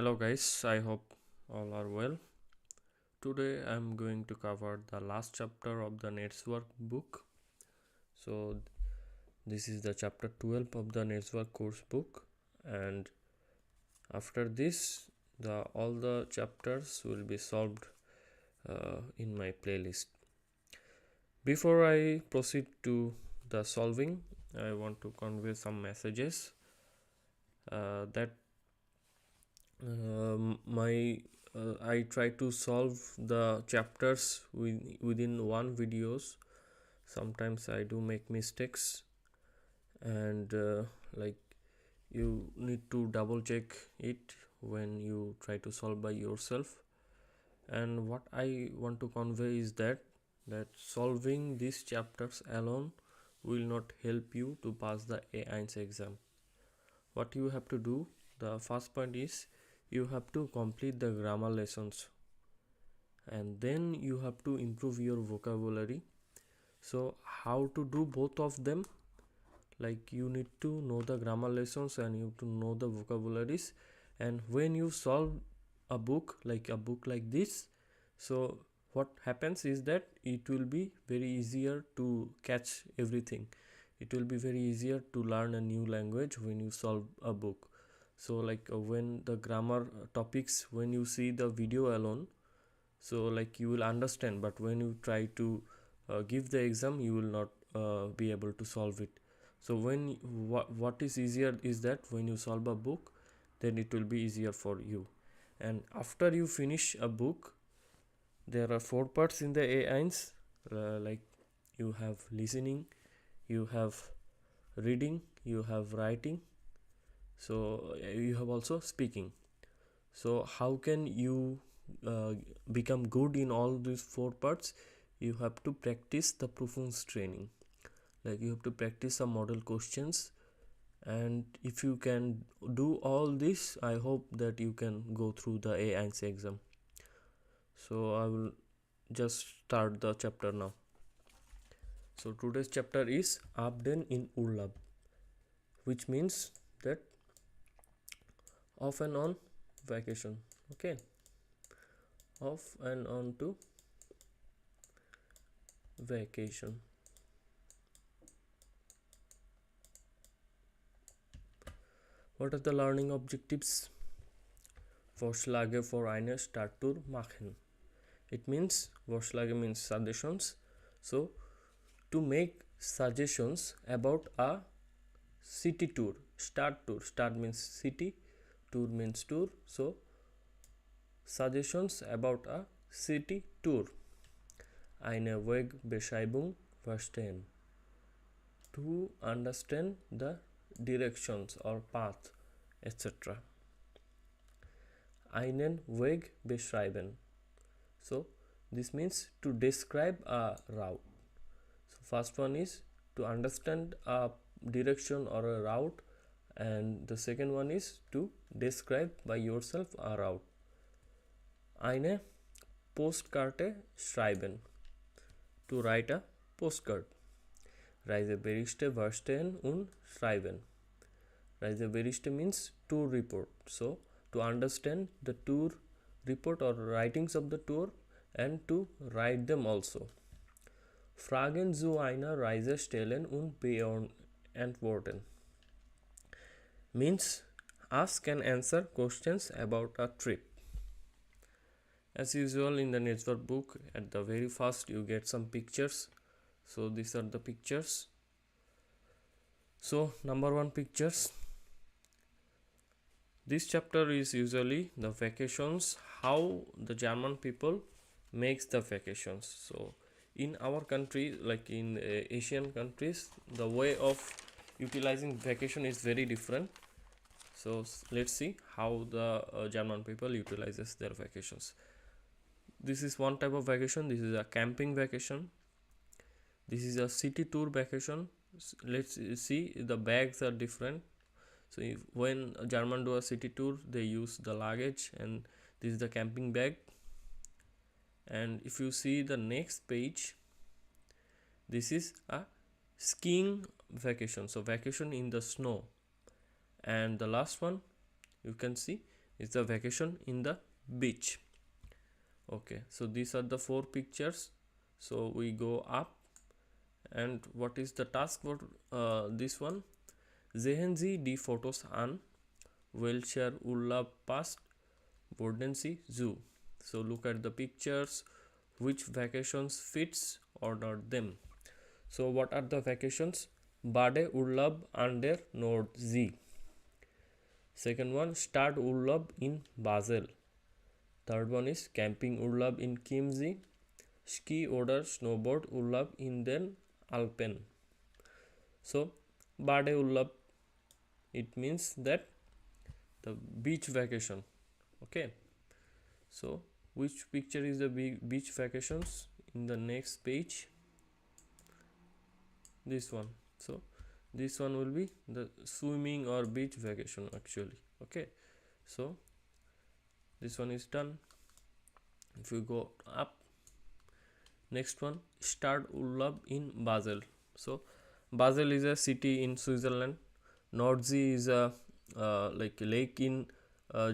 Hello guys, I hope all are well. Today I'm going to cover the last chapter of the Netzwrerk book. So this is the chapter 12 of the Netzwrerk course book, and after this all the chapters will be solved in my playlist. Before I proceed to the solving, I want to convey some messages that I try to solve the chapters within one videos. Sometimes I do make mistakes, and like you need to double check it when you try to solve by yourself. And what I want to convey is that solving these chapters alone will not help you to pass the A1 exam. What you have to do, the first point is you have to complete the grammar lessons, and then you have to improve your vocabulary. So how to do both of them? Like you need to know the grammar lessons and you have to know the vocabularies, and when you solve a book like this, so what happens is that it will be very easier to catch everything. It will be very easier to learn a new language when you solve a book. So when the grammar topics, when you see the video alone, so you will understand, but when you try to give the exam, you will not be able to solve it. So what is easier is that when you solve a book, then it will be easier for you. And after you finish a book, there are 4 parts in the A1s, like you have listening, you have reading, you have writing, so you have also speaking. So how can you become good in all these 4 parts? You have to practice the proofs training. Like you have to practice some model questions, and if you can do all this, I hope that you can go through the A1 exam. So I will just start the chapter now. So today's chapter is Abden in Urlaub, which means that off and on vacation. Okay, off and on to vacation. What are the learning objectives? Vorschläge für eine Stadttour machen. It means Vorschläge means suggestions. So to make suggestions about a city tour. Stadt means city, tour means tour. So suggestions about a city tour. Eine Wegbeschreibung verstehen. To understand the directions or path, etc. Einen Weg beschreiben. So this means to describe a route. So first one is to understand a direction or a route, and the second one is to describe by yourself a route. Eine Postkarte schreiben. To write a postcard. Reiseberichte verstehen und schreiben. Reiseberichte means tour report. So to understand the tour report or writings of the tour and to write them also. Fragen zu einer Reise stellen und beantworten means ask and answer questions about a trip. As usual in the Netzwrerk book, at the very first you get some pictures. So these are the pictures. So number 1 pictures. This chapter is usually the vacations, how the German people makes the vacations. So in our country, like in Asian countries, the way of utilizing vacation is very different. So let's see how the German people utilizes their vacations. This is one type of vacation. This is a camping vacation. This is a city tour vacation. Let's see, the bags are different. So when a German do a city tour, they use the luggage, and this is the camping bag. And if you see the next page, this is a skiing vacation, so vacation in the snow. And the last one, you can see, is the vacation in the beach. Okay, so these are the 4 pictures. So we go up, and what is the task for this one? Sehen Sie die Fotos an, welcher Urlaub passt, Bodensee Zoo. So look at the pictures, which vacations fits, order them. So what are the vacations? Bade Urlaub an der Nordsee. Second one, Start Urlaub in Basel. Third one is Camping Urlaub in Chiemsee. Ski oder Snowboard Urlaub in den Alpen. So Bade Urlaub, it means that the beach vacation. Okay, so which picture is the beach vacations? In the next page, this one. So this one will be the swimming or beach vacation actually. Okay, so this one is done. If you go up, next one, Start Urlaub in Basel. So Basel is a city in Switzerland. Nordsee is a like lake in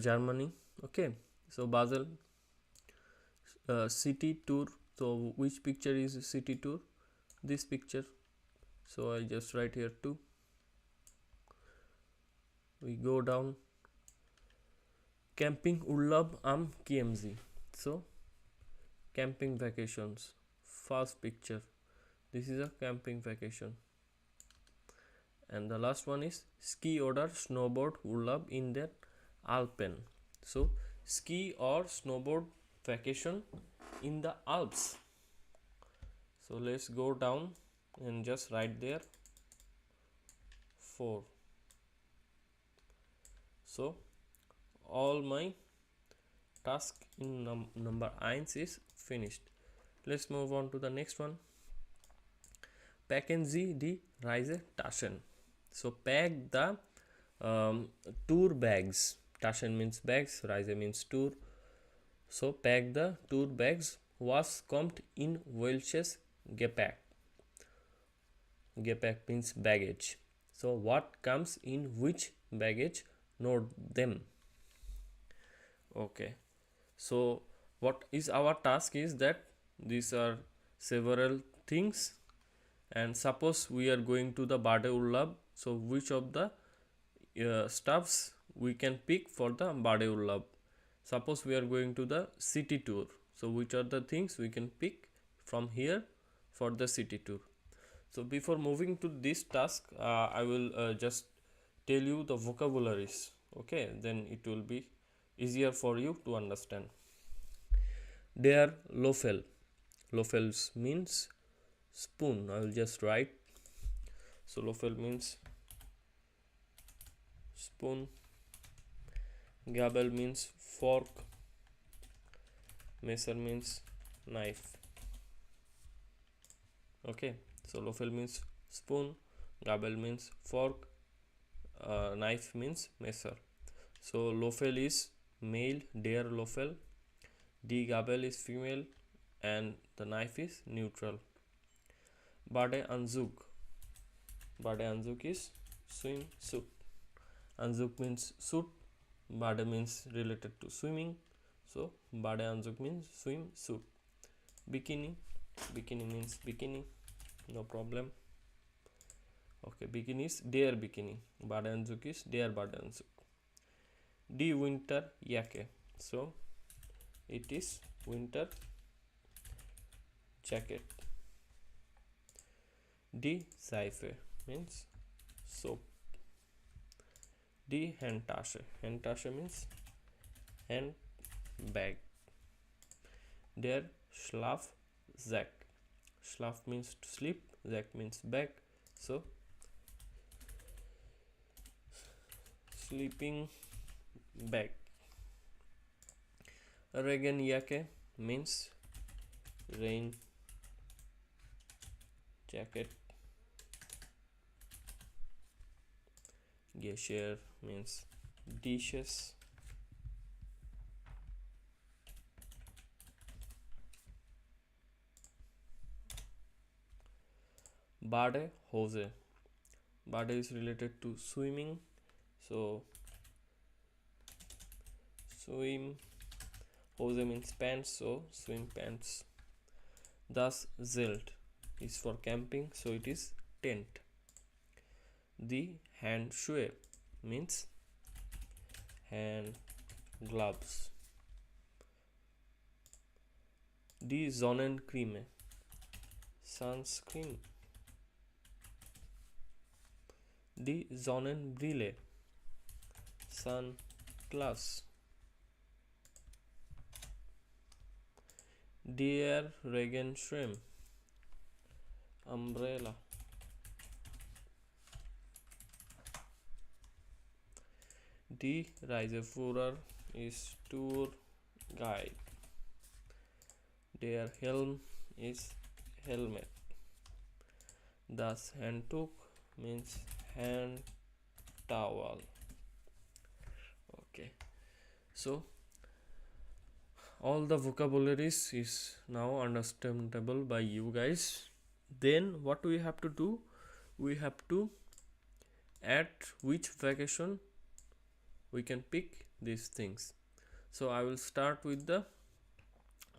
Germany. Okay, so Basel city tour. So which picture is city tour? This picture. So I just write here too. We go down, Camping Urlaub am Chiemsee. So camping vacations, first picture. This is a camping vacation. And the last one is Ski oder Snowboard Urlaub in der Alpen. So ski or snowboard vacation in the Alps. So let's go down and just write there 4. So all my task in number 1 is finished. Let's move on to the next one. Packen Sie die Reisetaschen. So pack the tour bags. Taschen means bags, Reise means tour. So pack the tour bags. Was kommt in welches Gepäck? Gepäck means baggage. So what comes in which baggage? Note them. Okay, so what is our task is that these are several things, and suppose we are going to the Bade Urlaub. So which of the stuffs we can pick for the Bade Urlaub? Suppose we are going to the city tour. So which are the things we can pick from here for the city tour? So before moving to this task, I will just tell you the vocabularies. Okay, then it will be easier for you to understand. Der Löffel. Löffels means spoon. I will just write. So Löffel means spoon. Gabel means fork. Messer means knife. Okay, so Löffel means spoon, Gabel means fork, knife means messer. So Löffel is male, der Löffel. Die Gabel is female, and the knife is neutral. Badeanzug. Badeanzug is swimsuit. Anzug means suit. Bade means related to swimming. So Badeanzug means swimsuit. Bikini. Bikini means bikini. No problem. Okay, bikini is der bikini. Badeanzug is der Badeanzug. Die Winterjacke. So it is winter jacket. Die Seife means soap. Die Handtasche. Handtasche means hand bag. Der Schlafsack. Schlaf means to sleep, Sack means bag. So sleeping bag. Regenjacke means rain jacket. Geschirr means dishes. Bade Hose. Bade is related to swimming. So swim, Hose means pants, so swim pants. Das Zelt is for camping, so it is tent. The Handschuhe means hand gloves. Die Sonnencreme, sunscreen. Die Sonnenbrille, sunglass. Der Regenschirm, umbrella. Die Reiseführer is tour guide. Der Helm is helmet. Das Handtuch means hand towel. Okay, so all the vocabularies is now understandable by you guys. Then what we have to do, we have to add which vacation we can pick these things. So I will start with the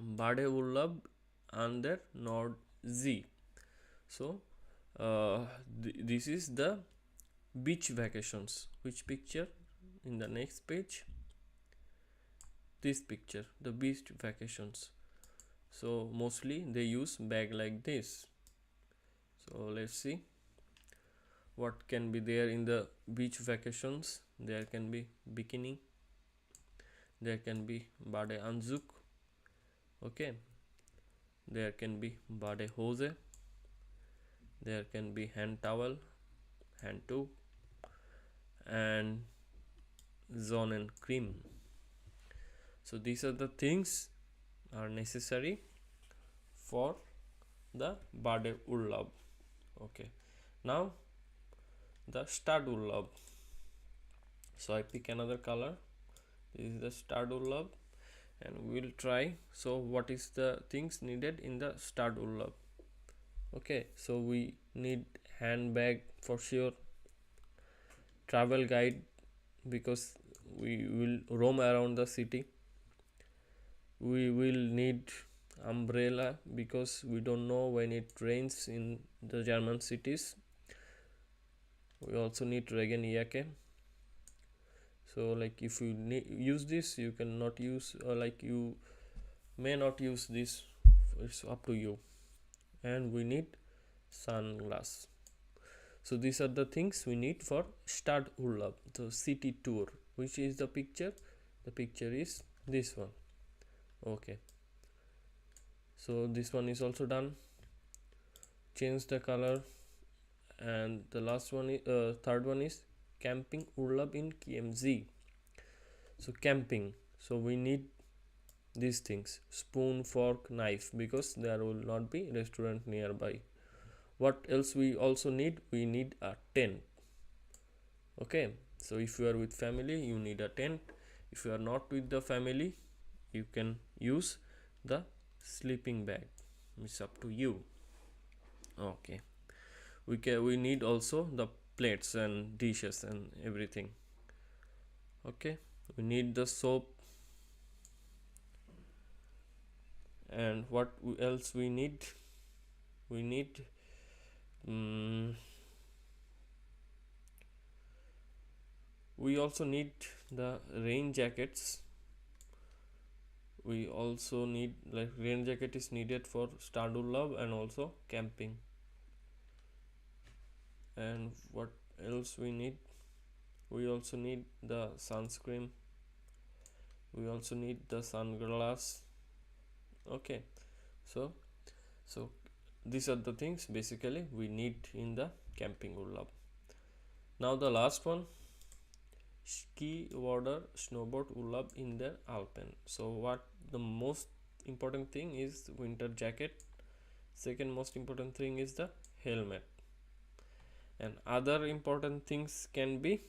Badeurlaub an der Nordsee. So this is the beach vacations. Which picture? In the next page, this picture, the beach vacations. So mostly they use bag like this. So let's see what can be there in the beach vacations. There can be bikini, there can be Badeanzug, okay, there can be Badehose, there can be hand towel, hand tube, and Sonnencreme. So these are the things are necessary for the Badeurlaub. Okay, now the Stadurlaub. So I pick another color. This is the Stadurlaub, and we will try. So what is the things needed in the Stadurlaub? Okay, so we need handbag for sure, travel guide because we will roam around the city. We will need umbrella because we don't know when it rains in the German cities. We also need Regenjacke. So like if you use this, you cannot use, or like you may not use this, it's up to you. And we need sunglass. So these are the things we need for Stadurlaub, the city tour. Which is the picture? The picture is this one. Okay, so this one is also done. Change the color. And the last one is third one is camping Urlaub in KMZ. So camping, so we need these things: spoon, fork, knife, because there will not be restaurant nearby. What else we also need? We need a tent. Okay, so if you are with family, you need a tent. If you are not with the family, you can use the sleeping bag. It's up to you. Okay, we need also the plates and dishes and everything. Okay, we need the soap. And what else we need? We need we also need the rain jackets. We also need, like, rain jacket is needed for Stadurlaub and also camping. And what else we need? We also need the sunscreen. We also need the sunglass. Okay, so these are the things basically we need in the camping Urlaub. Now the last one, ski water snowboard Urlaub in the Alpen. So what the most important thing is winter jacket. Second most important thing is the helmet. And other important things can be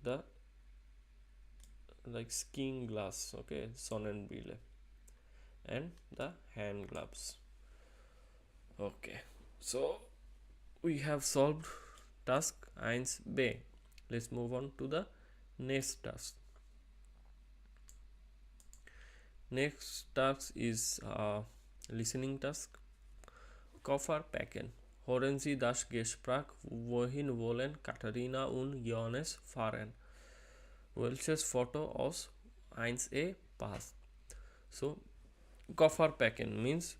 the like skiing glass, okay, Sonnenbrille, and the hand gloves. Okay, so we have solved task 1b. Let's move on to the next task. Next task is listening task. Koffer packen. Hören Sie das Gespräch, wohin wollen Katharina und Johannes fahren? Welches Foto aus 1a passt? So, Koffer packen means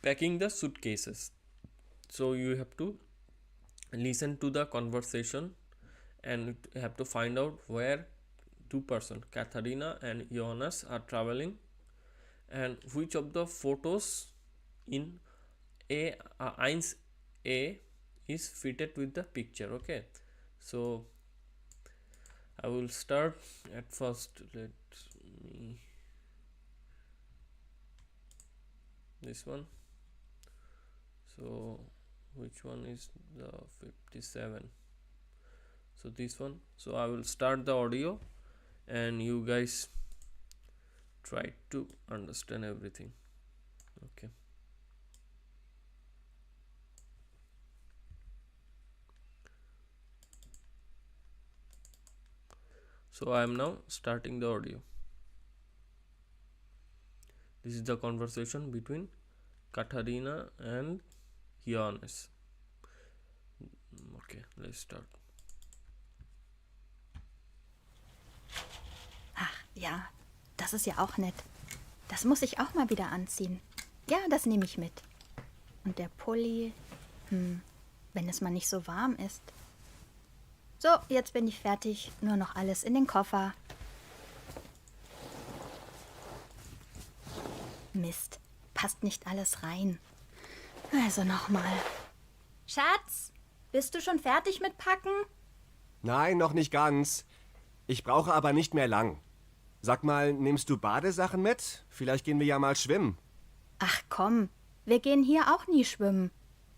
packing the suitcases. So you have to listen to the conversation and you have to find out where two person Katharina and Jonas are traveling and which of the photos in a 1a is fitted with the picture. Okay, so I will start at first. Let me this one. So which one is the 57? So this one. So I will start the audio and you guys try to understand everything. Okay. So I am now starting the audio. This is the conversation between Katharina and Johannes. Okay, let's start. Ach ja, das ist ja auch nett. Das muss ich auch mal wieder anziehen. Ja, das nehme ich mit. Und der Pulli, wenn es mal nicht so warm ist. So, jetzt bin ich fertig. Nur noch alles in den Koffer. Mist, passt nicht alles rein. Also nochmal. Schatz, bist du schon fertig mit Packen? Nein, noch nicht ganz. Ich brauche aber nicht mehr lang. Sag mal, nimmst du Badesachen mit? Vielleicht gehen wir ja mal schwimmen. Ach komm, wir gehen hier auch nie schwimmen.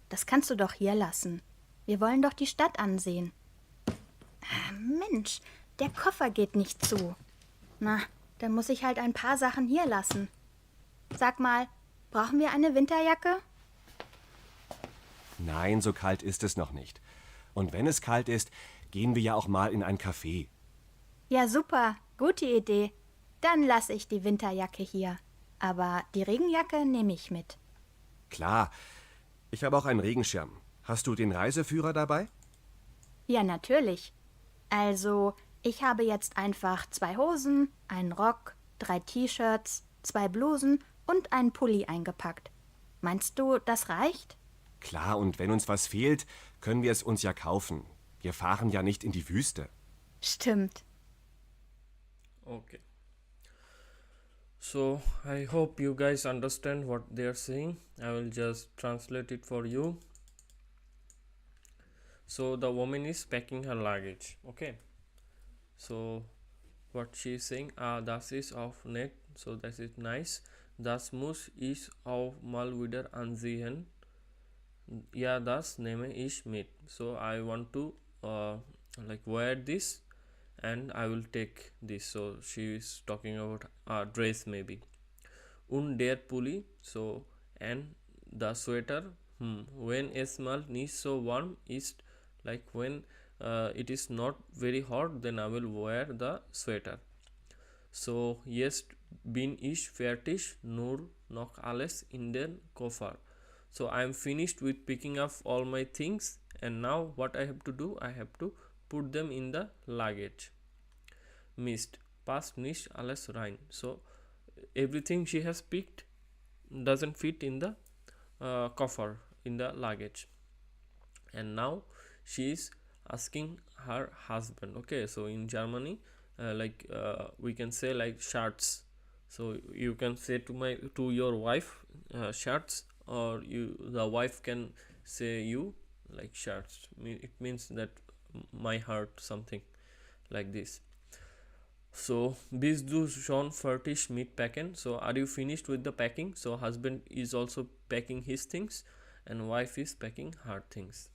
Das kannst du doch hier lassen. Wir wollen doch die Stadt ansehen. Mensch, der Koffer geht nicht zu. Na, dann muss ich halt ein paar Sachen hier lassen. Sag mal, brauchen wir eine Winterjacke? Nein, so kalt ist es noch nicht. Und wenn es kalt ist, gehen wir ja auch mal in ein Café. Ja, super, gute Idee. Dann lasse ich die Winterjacke hier. Aber die Regenjacke nehme ich mit. Klar, ich habe auch einen Regenschirm. Hast du den Reiseführer dabei? Ja, natürlich. Also, ich habe jetzt einfach 2 Hosen, einen Rock, 3 T-Shirts, 2 Blusen und einen Pulli eingepackt. Meinst du, das reicht? Klar, und wenn uns was fehlt, können wir es uns ja kaufen. Wir fahren ja nicht in die Wüste. Stimmt. Okay. So I hope you guys understand what they are saying. I will just translate it for you. So the woman is packing her luggage. Okay. So what she is saying, das ist auf nett. So that is nice. Das muss ich auch mal wieder ansehen. Ja, das nehme ich mit. So I want to like wear this and I will take this. So she is talking about a dress maybe. Und der Pulli, so and the sweater, when es mal nicht so warm ist, like when it is not very hot, then I will wear the sweater. So jetzt bin ich fertig, nur noch alles in den Koffer. So I am finished with picking up all my things and now what I have to do, I have to put them in the luggage. Mist, passt nicht alles rein. So everything she has picked doesn't fit in the coffer, in the luggage. And now she is asking her husband. Okay, so in Germany we can say like shirts. So you can say to your wife shirts, or the wife can say you like shirts. It means that my heart, something like this. So bist du schon fertig mit packen? So are you finished with the packing? So husband is also packing his things and wife is packing her things.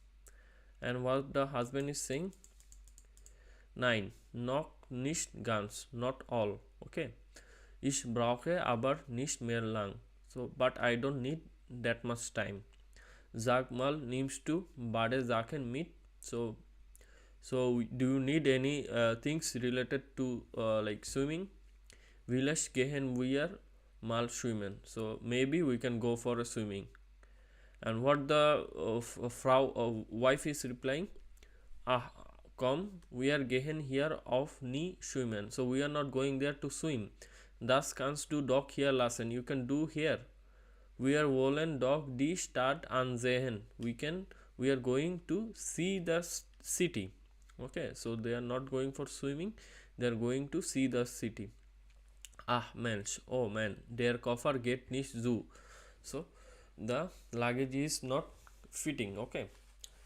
And what the husband is saying, nein, noch nicht ganz, not all. Okay, ich brauche aber nicht mehr lang. So but I don't need that much time. Sag mal, nimmst du Badesachen mit? So do you need any things related to like swimming? Vielleicht gehen wir mal schwimmen. So maybe we can go for a swimming. And what the wife is replying, ah, komm, wir gehen hier auf nie schwimmen. So we are not going there to swim. Das kannst du doch hier lassen. You can do here. Wir wollen doch die Stadt ansehen. We are going to see the city. Okay, so they are not going for swimming. They are going to see the city. Ach Mensch, oh man, der Koffer geht nicht zu. So the luggage is not fitting. Okay.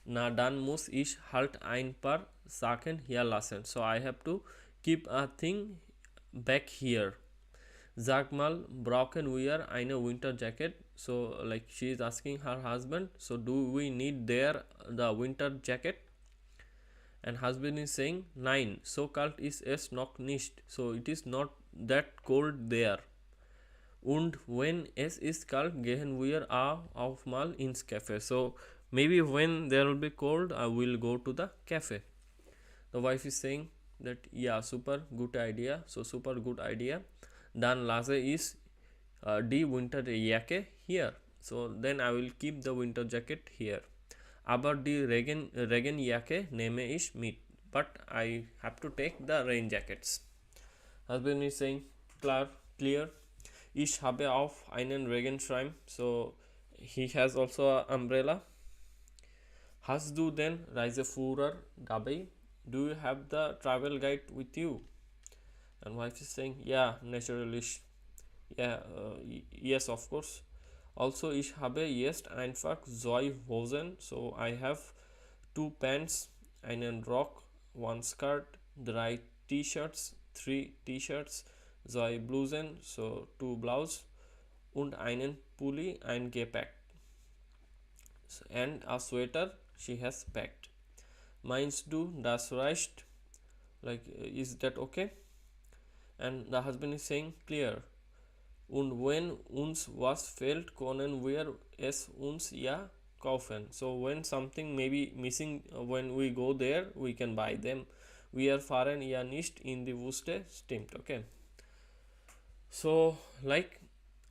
Na dann muss ich halt ein paar Sachen hier lassen. So I have to keep a thing back here. Sag mal, brauchen wir eine winter jacket? So like she is asking her husband, so do we need there the winter jacket? And husband is saying, nein, so kalt ist es noch nicht. So it is not that cold there. Und wenn es ist kalt, gehen wir auch mal ins Café. So maybe when there will be cold, I will go to the cafe. The wife is saying that, yeah, super good idea. So super good idea. Dann lasse ich die Winterjacke here. So then I will keep the winter jacket here. Aber die Regenjacke nehme ich mit. But I have to take the rain jackets. Husband is saying, clear. Ich habe auch einen Regenschirm. So he has also an umbrella. Hast du den Reiseführer dabei? Do you have the travel guide with you? And wife is saying, yeah, naturally. Yeah, yes, of course. Also, ich habe jetzt einfach 2 Hosen. So I have 2 pants, einen Rock, 1 skirt, 3 T-Shirts, 3 T-Shirts, 2 Blusen, so 2 Blouse und einen Pulli eingepackt. And a sweater she has packed. Meinst du, das reicht? Like, is that okay? And the husband is saying, clear. Und wenn uns was fehlt, können wir es uns ja kaufen. So when something may be missing when we go there, we can buy them. Wir fahren ja nicht in die Wüste. Stimmt, okay. So like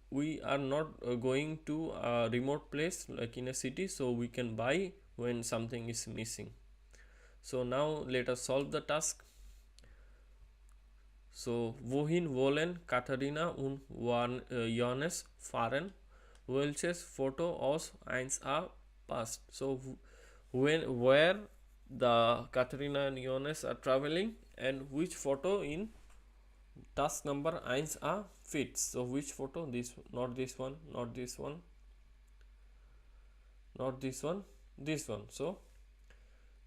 we are not going to a remote place like in a city, so we can buy when something is missing. So now let us solve the task. So wohin wollen Katharina und Johannes fahren? Welches Foto aus 1a passt? So where the Katharina and Johannes are traveling and which photo in task number 1a fits. So which photo? This, not this one, not this one, not this one, this one. So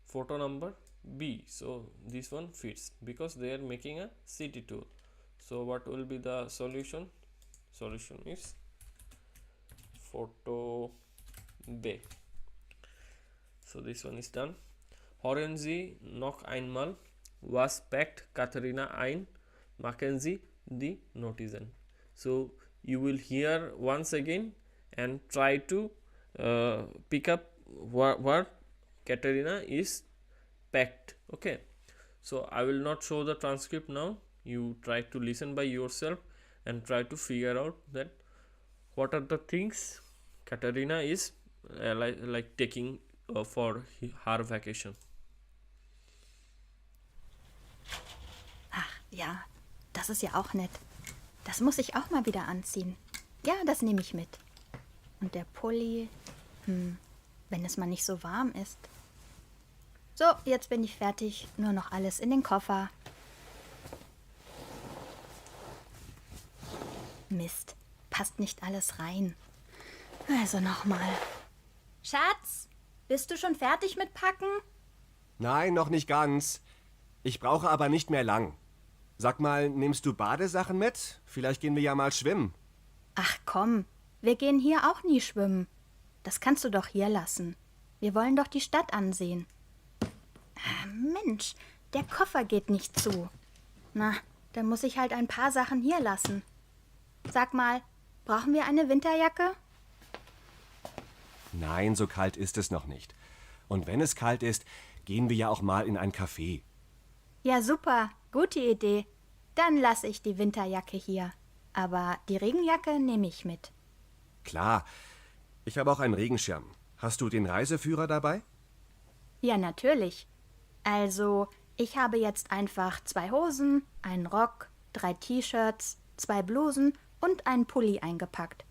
photo number B. So this one fits because they are making a city tour. So what will be the solution? Solution is photo B. So this one is done. Hören Sie noch einmal, was packt Katharina ein? Machen Sie die Notizen. So you will hear once again and try to pick up what Katharina is packed. Okay, so I will not show the transcript now. You try to listen by yourself and try to figure out that what are the things Katharina is like taking for her vacation. Ach ja, das ist ja auch nett. Das muss ich auch mal wieder anziehen. Ja, das nehme ich mit. Und der Pulli, wenn es mal nicht so warm ist. So, jetzt bin ich fertig. Nur noch alles in den Koffer. Mist, passt nicht alles rein. Also nochmal. Schatz, bist du schon fertig mit Packen? Nein, noch nicht ganz. Ich brauche aber nicht mehr lang. Sag mal, nimmst du Badesachen mit? Vielleicht gehen wir ja mal schwimmen. Ach komm, wir gehen hier auch nie schwimmen. Das kannst du doch hier lassen. Wir wollen doch die Stadt ansehen. Mensch, der Koffer geht nicht zu. Na, dann muss ich halt ein paar Sachen hier lassen. Sag mal, brauchen wir eine Winterjacke? Nein, so kalt ist es noch nicht. Und wenn es kalt ist, gehen wir ja auch mal in ein Café. Ja, super, gute Idee. Dann lasse ich die Winterjacke hier. Aber die Regenjacke nehme ich mit. Klar, ich habe auch einen Regenschirm. Hast du den Reiseführer dabei? Ja, natürlich. Also, ich habe jetzt einfach 2 Hosen, einen Rock, 3 T-Shirts, 2 Blusen und einen Pulli eingepackt.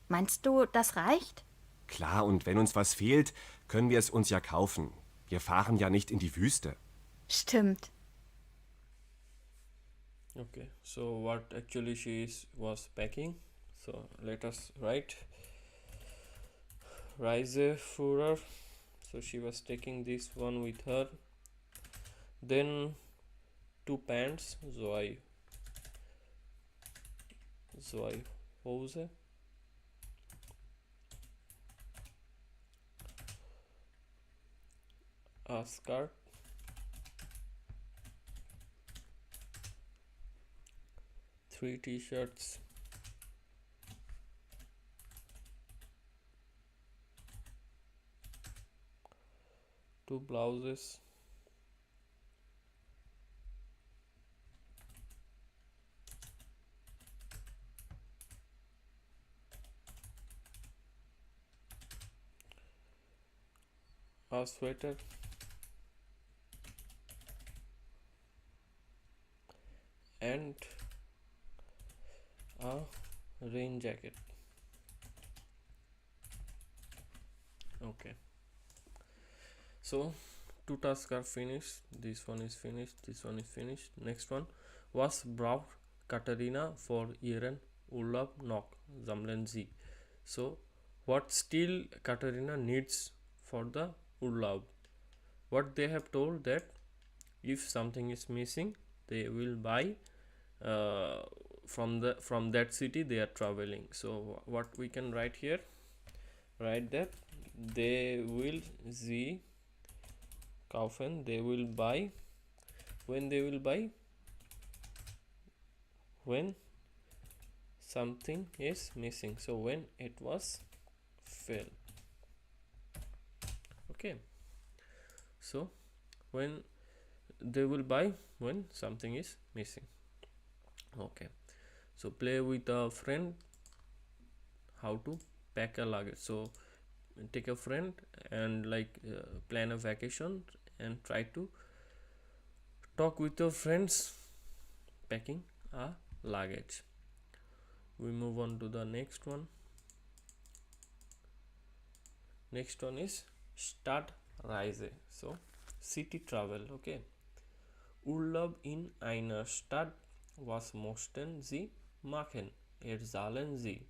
Meinst du, das reicht? Klar, und wenn uns was fehlt, können wir es uns ja kaufen. Wir fahren ja nicht in die Wüste. Stimmt. Okay, so what actually was packing. So let us write Reiseführer. So she was taking this one with her. Then 2 pants. Zwei Hose. A skirt. 3 t-shirts. 2 blouses. A sweater. And a rain jacket. Okay, so 2 tasks are finished. This one is finished, this one is finished. Next one, was braucht Katharina for ihren Urlaub noch? Sammeln Sie. So what still Katharina needs for the Urlaub? What they have told that if something is missing, they will buy from that city they are traveling. So what we can write here, write that they will sie kaufen, they will buy. When they will buy? When something is missing. So when it was filled. Okay, so when they will buy when something is missing. Okay, so play with a friend how to pack a luggage. So take a friend and plan a vacation and try to talk with your friends packing a luggage. We move on to the next one. Next one is Stadtreise. So city travel. Okay, Urlaub in einer Stadt. Was möchten Sie machen? Erzählen Sie.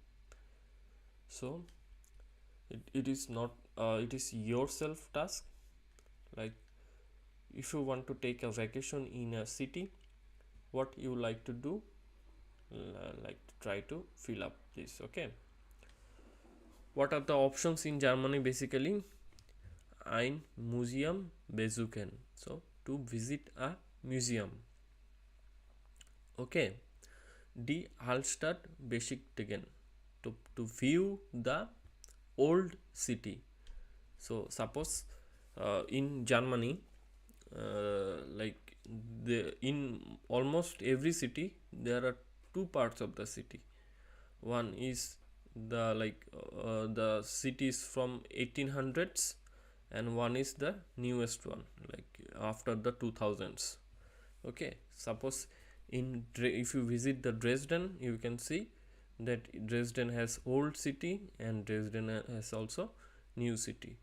So it is not it is yourself task. Like if you want to take a vacation in a city, what you like to do, like try to fill up this. Okay, what are the options in Germany? Basically, ein Museum besuchen, so to visit a museum. Okay, die Altstadt besichtigen, to view the old city. So suppose in Germany, in almost every city there are 2 parts of the city. One is the cities from 1800s, and one is the newest one, like after the 2000s. Okay, suppose if you visit the Dresden, you can see that Dresden has old city and Dresden has also new city.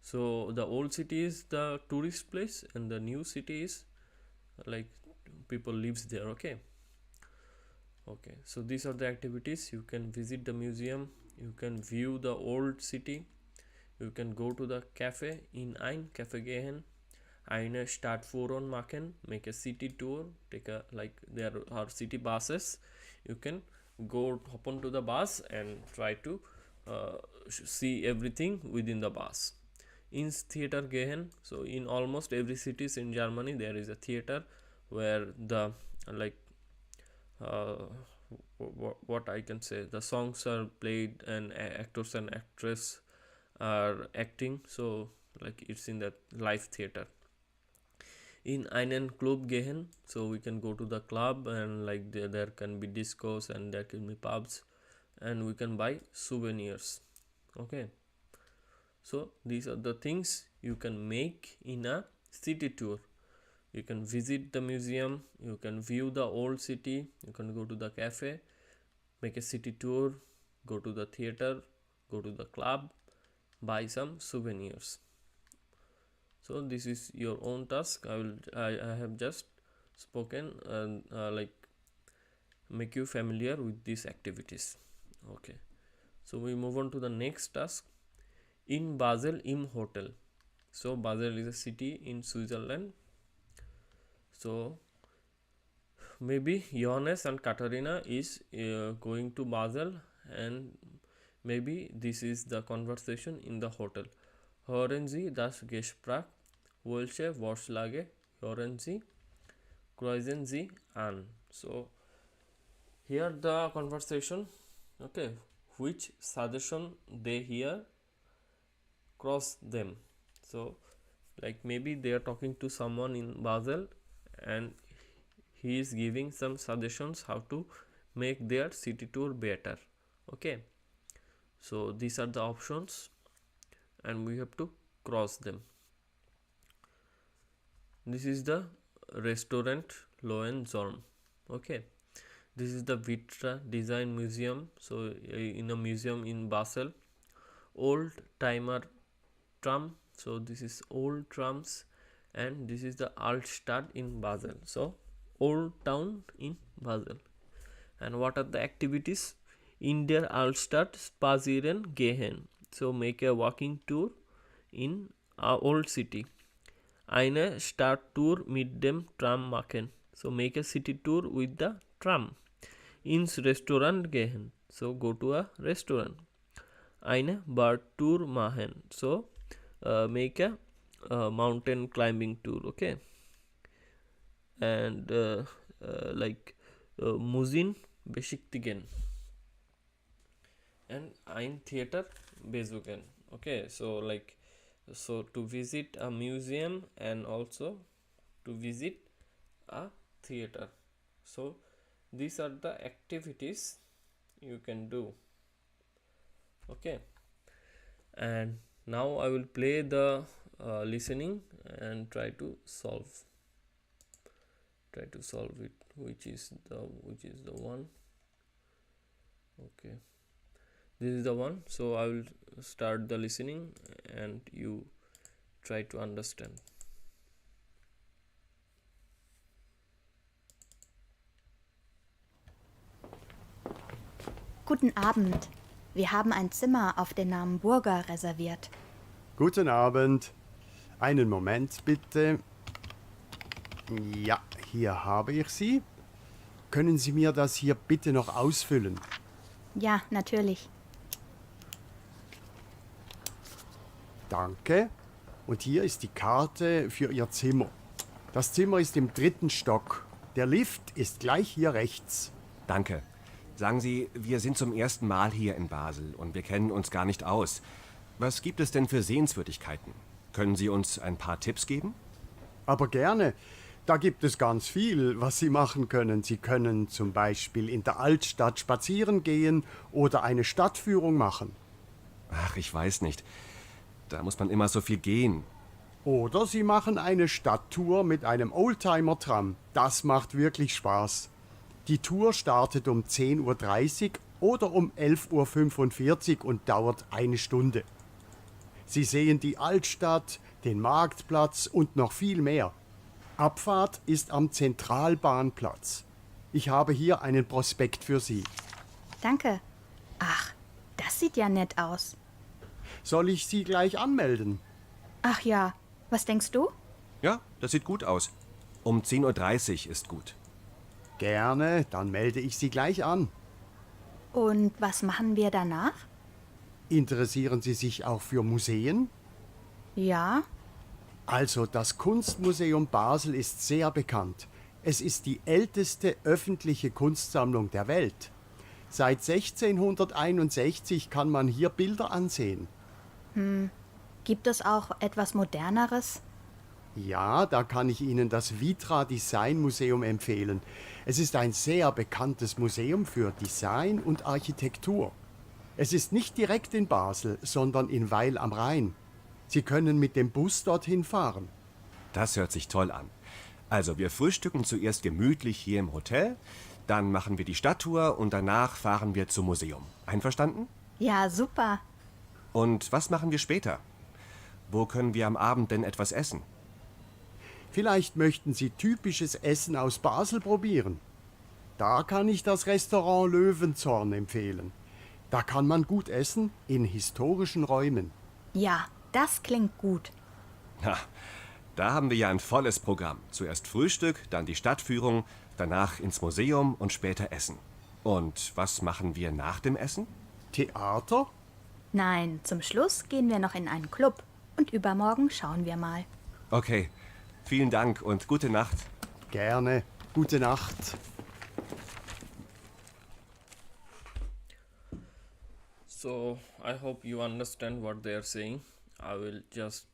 So the old city is the tourist place and the new city is like people lives there. Okay, so these are the activities. You can visit the museum, you can view the old city, you can go to the cafe, in ein Cafe gehen, eine Stadtführung machen, make a city tour, take a there are city buses, you can go hop onto the bus and try to see everything within the bus. Ins theater gehen, so in almost every cities in Germany there is a theater where the uh, what I can say, the songs are played and actors and actress are acting, so like it's in the live theater. in einen Club gehen. So we can go to the club and like there can be discos and there can be pubs and we can buy souvenirs. Okay, so these are the things you can make in a city tour. You can visit the museum, you can view the old city, you can go to the cafe, make a city tour, go to the theater, go to the club, buy some souvenirs. So this is your own task. I have just spoken like make you familiar with these activities. Okay, so we move on to the next task. In Basel im Hotel. So Basel is a city in Switzerland. So maybe Johannes and Katarina is going to Basel and maybe this is the conversation in the hotel. Hören Sie das Gespräch? Welche Vorschläge hören Sie? Kreuzen Sie an. So here the conversation. Okay, which suggestion they hear, cross them. So like maybe they are talking to someone in Basel and he is giving some suggestions how to make their city tour better. Okay, so these are the options and we have to cross them. This is the restaurant Loenzorn. Okay, this is the Vitra Design Museum. So in a museum in Basel. Old timer tram. So this is old trams and this is the Altstadt in Basel. So old town in Basel. And what are the activities? In der Altstadt spazieren gehen. So make a walking tour in our old city. Eine Stadttour mit dem Tram machen. So make a city tour with the tram. Ins Restaurant gehen. So go to a restaurant. Eine Bergtour machen. So make a mountain climbing tour. Okay, and like Museen besichtigen and ein Theater besuchen. Okay, so like so to visit a museum and also to visit a theater. So these are the activities you can do. Okay, and now I will play the listening and try to solve it, which is the one. Okay, this is the one. So I will start the listening and you try to understand. Guten Abend. Wir haben ein Zimmer auf den Namen Burger reserviert. Guten Abend. Einen Moment bitte. Ja, hier habe ich sie. Können Sie mir das hier bitte noch ausfüllen? Ja, natürlich. Danke. Und hier ist die Karte für Ihr Zimmer. Das Zimmer ist im 3. Stock. Der Lift ist gleich hier rechts. Danke. Sagen Sie, wir sind zum ersten Mal hier in Basel und wir kennen uns gar nicht aus. Was gibt es denn für Sehenswürdigkeiten? Können Sie uns ein paar Tipps geben? Aber gerne. Da gibt es ganz viel, was Sie machen können. Sie können zum Beispiel in der Altstadt spazieren gehen oder eine Stadtführung machen. Ach, ich weiß nicht. Da muss man immer so viel gehen. Oder Sie machen eine Stadttour mit einem Oldtimer-Tram. Das macht wirklich Spaß. Die Tour startet um 10:30 Uhr oder um 11:45 Uhr und dauert eine Stunde. Sie sehen die Altstadt, den Marktplatz und noch viel mehr. Abfahrt ist am Zentralbahnplatz. Ich habe hier einen Prospekt für Sie. Danke. Ach, das sieht ja nett aus. Soll ich Sie gleich anmelden? Ach ja, was denkst du? Ja, das sieht gut aus. Um 10:30 Uhr ist gut. Gerne, dann melde ich Sie gleich an. Und was machen wir danach? Interessieren Sie sich auch für Museen? Ja, Also, das Kunstmuseum Basel ist sehr bekannt. Es ist die älteste öffentliche Kunstsammlung der Welt. Seit 1661 kann man hier Bilder ansehen. gibt es auch etwas Moderneres? Ja, da kann ich Ihnen das Vitra Design Museum empfehlen. Es ist ein sehr bekanntes Museum für Design und Architektur. Es ist nicht direkt in Basel, sondern in Weil am Rhein. Sie können mit dem Bus dorthin fahren. Das hört sich toll an. Also, wir frühstücken zuerst gemütlich hier im Hotel, dann machen wir die Stadttour und danach fahren wir zum Museum. Einverstanden? Ja, super. Und was machen wir später? Wo können wir am Abend denn etwas essen? Vielleicht möchten Sie typisches Essen aus Basel probieren. Da kann ich das Restaurant Löwenzorn empfehlen. Da kann man gut essen in historischen Räumen. Ja, das klingt gut. Ha, da haben wir ja ein volles Programm. Zuerst Frühstück, dann die Stadtführung, danach ins Museum und später Essen. Und was machen wir nach dem Essen? Theater? Nein, zum Schluss gehen wir noch in einen Club. Und übermorgen schauen wir mal. Okay, vielen Dank und gute Nacht. Gerne. Gute Nacht. So I hope you understand what they are saying. I will just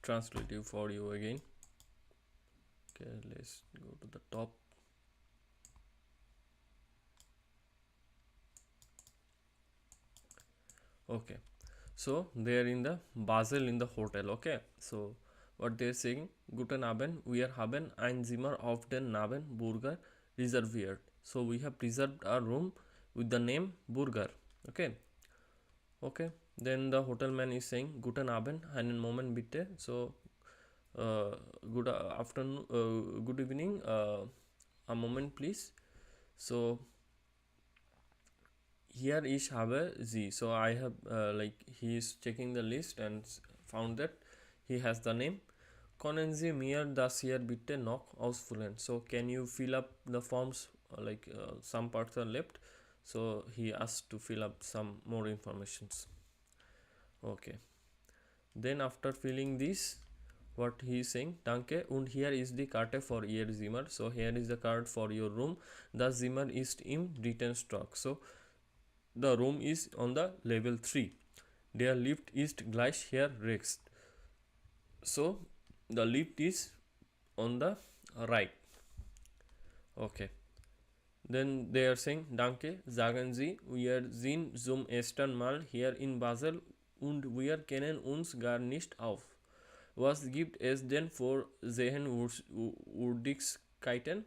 translate it for you again. Okay, let's go to the top. Okay, so they are in the Basel in the hotel. Okay, so what they are saying, guten Abend, wir haben ein Zimmer auf den Namen Burger reserviert. So we have reserved a room with the name Burger. Okay, okay, then the hotel man is saying, guten Abend, einen Moment bitte. So good afternoon, good evening, a moment please. So here ich habe sie. So I have he is checking the list and found that he has the name. Können Sie mir das hier bitte noch ausfüllen? So can you fill up the forms, some parts are left, so he asked to fill up some more informations. Okay, then after filling this, what he is saying, danke, und hier ist die Karte for Ihr Zimmer. So here is the card for your room. Das Zimmer ist im dritten Stock. So the room is on the level 3. Der Lift ist gleich hier rechts. So the lift is on the right. Okay, then they are saying, danke, sagen Sie, wir sind zum ersten Mal hier in Basel und wir kennen uns gar nicht auf. Was gibt es denn für Sehenswürdigkeiten?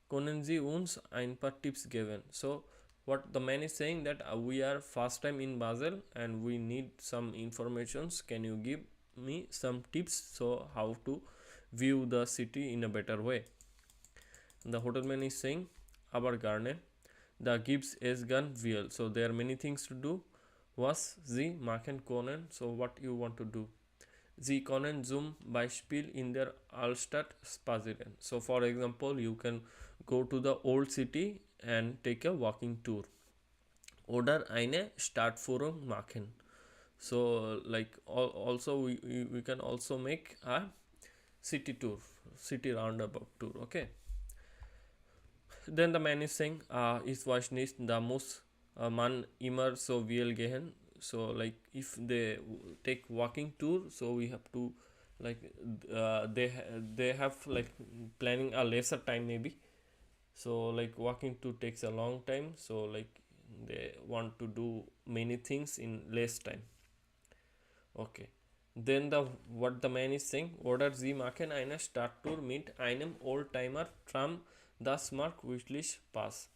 Können Sie uns ein paar Tipps geben? So what the man is saying, that we are first time in Basel and we need some informations. Can you give me some tips, so how to view the city in a better way? The hotelman is saying, aber gerne, da gibt's es ganz viel. So there are many things to do. Was Sie machen können, so what you want to do. Sie können zum Beispiel in der Altstadt spazieren. So for example, you can go to the old city and take a walking tour. Oder eine Stadtführung machen. So also we can also make a city tour, city roundabout tour. Okay, then the man is saying, ich weiß nicht, da muss man immer so viel gehen. So if they take walking tour, so we have to they have planning a lesser time maybe. So walking tour takes a long time, so they want to do many things in less time. Okay, then what the man is saying, oder Sie machen eine Stadttour mit einem Oldtimer Tram, das macht wirklich Spaß.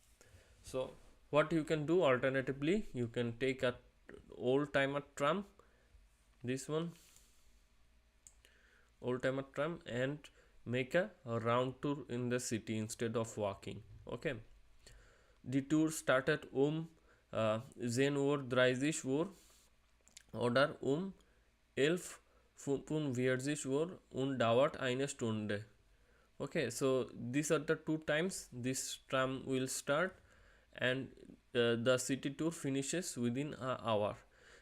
So what you can do alternatively, you can take a Oldtimer Tram, this one, Oldtimer Tram, and make a round tour in the city instead of walking. Okay, the tour started 10:30 Uhr oder 11:45 Uhr und dauert eine Stunde. Okay, so these are the two times this tram will start, and the city tour finishes within an hour.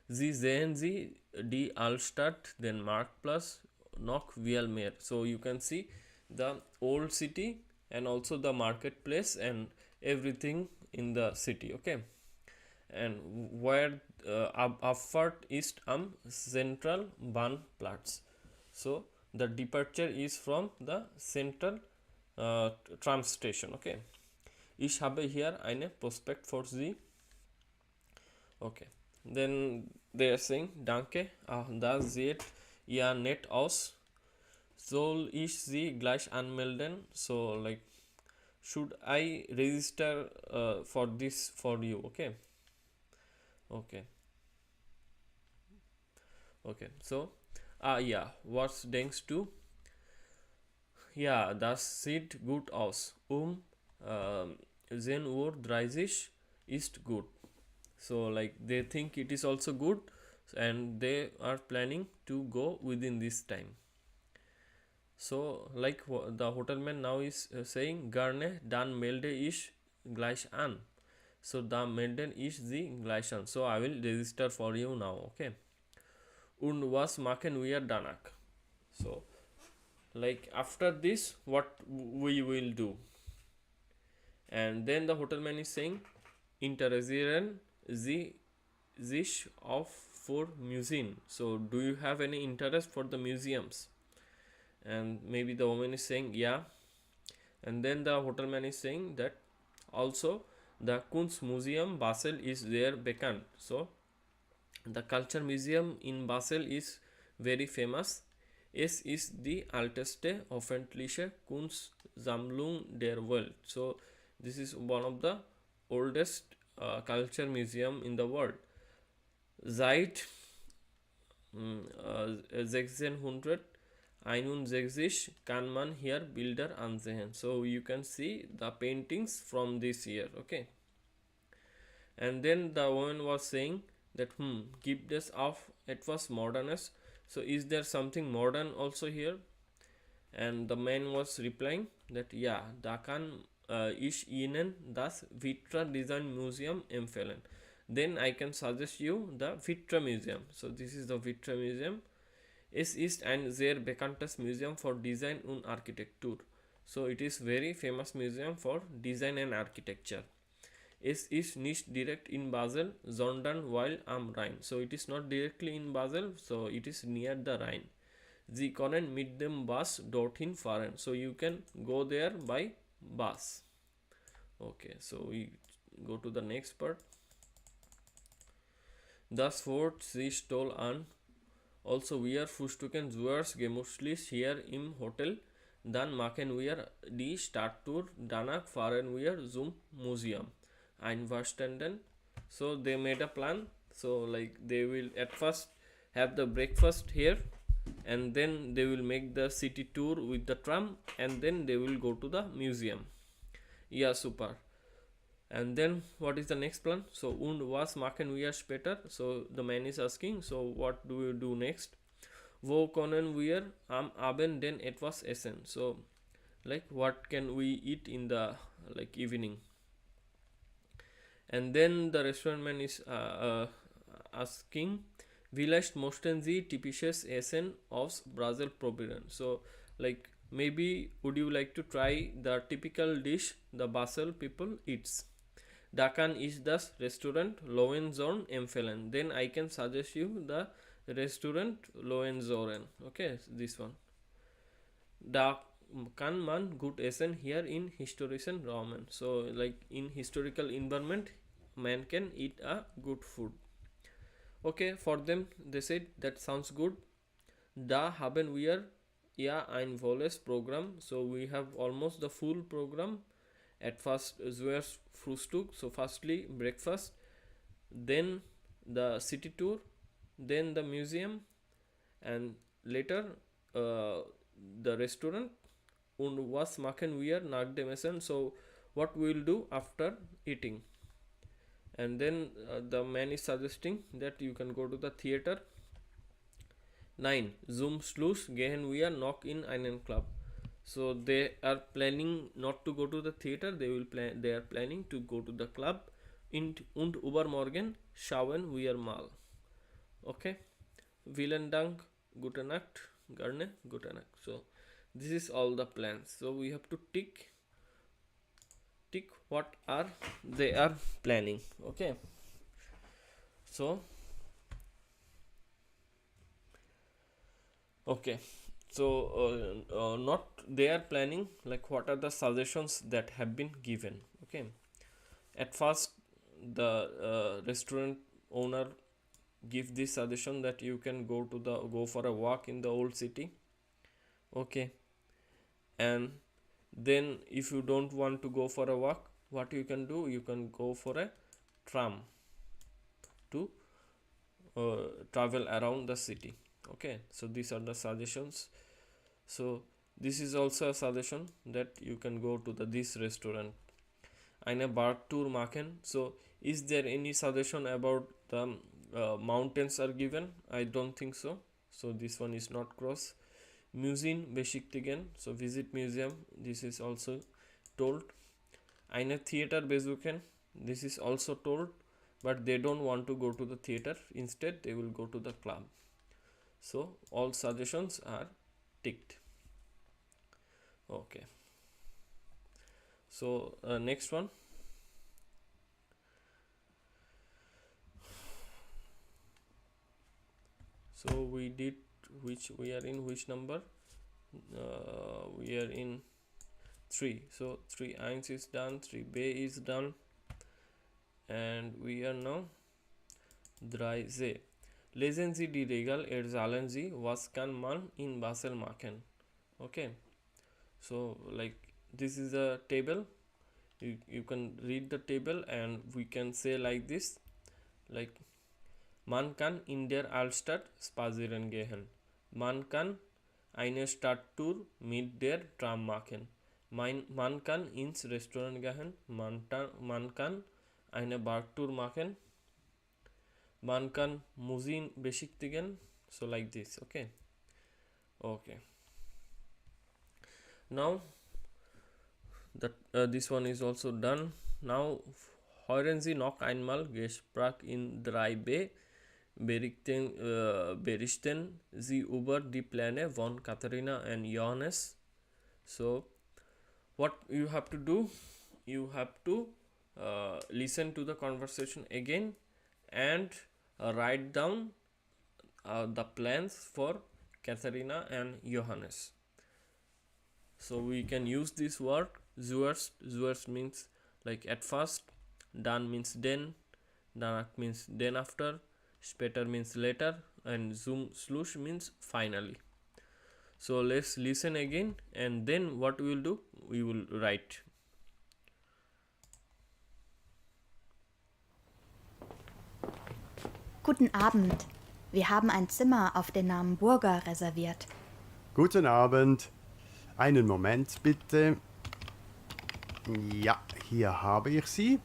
Sie sehen Sie die Altstadt, den Marktplatz, noch viel mehr. So you can see the old city and also the marketplace and everything in the city. Okay, and where Abfahrt ist am Central Bahnplatz. So the departure is from the central tram station. Okay, ich habe hier eine Prospekt für Sie. Okay, then they are saying danke, das sieht ja nett aus. Soll ich Sie gleich anmelden? So like, should I register for this for you? Okay, okay, okay. So yeah, was denkst du? Ja, das sieht gut aus. 10:30 ist gut. So like, they think it is also good, and they are planning to go within this time. So like, the hotelman now is saying Garne, dann melde ich gleich an. So da melden ich Sie gleich an. So I will register for you now. Okay. Und was machen wir danach? So like, after this, what we will do? And then the hotelman is saying, interessieren Sie sich auf for museum? So do you have any interest for the museums? And maybe the woman is saying yeah. And then the hotelman is saying that also the Kunstmuseum Basel is there vacant. So the culture museum in Basel is very famous. Es ist die älteste öffentliche Kunstsammlung der Welt. So this is one of the oldest culture museum in the world. Seit 1661 kann man hier Bilder ansehen. So you can see the paintings from this year. Okay. And then the woman was saying that gibt es auch etwas Modernes? So is there something modern also here? And the man was replying that yeah, da kann ich Ihnen das Vitra Design Museum empfehlen. Then I can suggest you the Vitra Museum. So this is the Vitra Museum. Es ist ein sehr bekanntes Museum for Design und Architektur. So it is very famous museum for design and architecture. Es ist nicht direkt in Basel, sondern weil am Rhein. So it is not directly in Basel, so it is near the Rhine. Sie können mit dem Bus dorthin fahren. So you can go there by bus. Okay, so we go to the next part. Das Wort sich toll an. Also wir frühstücken zuerst gemütlich hier im Hotel. Dann machen wir die Stadttour. Danach fahren wir zum Museum. Einverstanden? So they made a plan. So like, they will at first have the breakfast here, and then they will make the city tour with the tram, and then they will go to the museum. Yeah, super. And then what is the next plan? So und was machen wir später? So the man is asking, so what do we do next? Wo können wir am Abend denn etwas essen? So like, what can we eat in the like evening? And then the restaurant man is asking, vielleicht möchten Sie typisches Essen aus Basel probieren? So like, maybe would you like to try the typical dish the Basel people eats? Da kann ich das Restaurant Lowenzoren empfehlen. Then I can suggest you the restaurant Lowenzoren. Okay, this one. Da kann man gut essen hier in historischen Räumen. So like, in historical environment, man can eat a good food. Okay, for them they said that sounds good. Da haben wir ja ein volles Programm. So we have almost the full program. At first zuerst Frühstück, so firstly breakfast, then the city tour, then the museum, and later the restaurant. Und was machen wir nach dem Essen? So what we will do after eating? And then the man is suggesting that you can go to the theater. Nein, zum Schluss gehen wir noch in einen Club. So they are planning not to go to the theater. They are planning to go to the club. Und übermorgen schauen wir mal. Okay. Vielen Dank. Gute Nacht. Garne. Gute Nacht. So this is all the plans. So we have to tick what are they are planning. Okay. So okay. not they are planning, like what are the suggestions that have been given. Okay, at first the restaurant owner give this suggestion that you can go for a walk in the old city. Okay, and then if you don't want to go for a walk, what you can do, you can go for a tram to travel around the city. Okay, so these are the suggestions. So this is also a suggestion that you can go to this restaurant. Eine Bergtour machen. So is there any suggestion about the mountains are given? I don't think so. So this one is not cross. Museum besiktigen. So visit museum. This is also told. Eine Theater besuchen. This is also told, but they don't want to go to the theater. Instead, they will go to the club. So all suggestions are ticked. Okay. So next one. So we did we are in which number? We are in 3. So 3(1) is done, 3b is done, and we are now 3c. Lesen Sie die Regel, erzählen Sie, was kann man in Basel machen? Okay, so like this is a table. You can read the table and we can say like this, like man kann in der Altstadt spazieren gehen. Man kann eine Stadttour mit der Tram machen. Man kann ins Restaurant gehen. Man kann eine Bergtour machen. Man kann Museen besiktigen. So like this. Okay. Now that this one is also done. Now hören Sie noch einmal Gespräch in 3b. Berichten Sie über die Pläne von Katharina and Johannes. So what you have to do, you have to listen to the conversation again and write down the plans for Katharina and Johannes. So we can use this word zuerst means like at first, dann means then, danach means then after, später means later, and zum Schluss means finally. So let's listen again, and then what we will do, we will write. Guten Abend. Wir haben ein Zimmer auf den Namen Burger reserviert. Guten Abend. Einen Moment bitte. Ja, hier habe ich sie.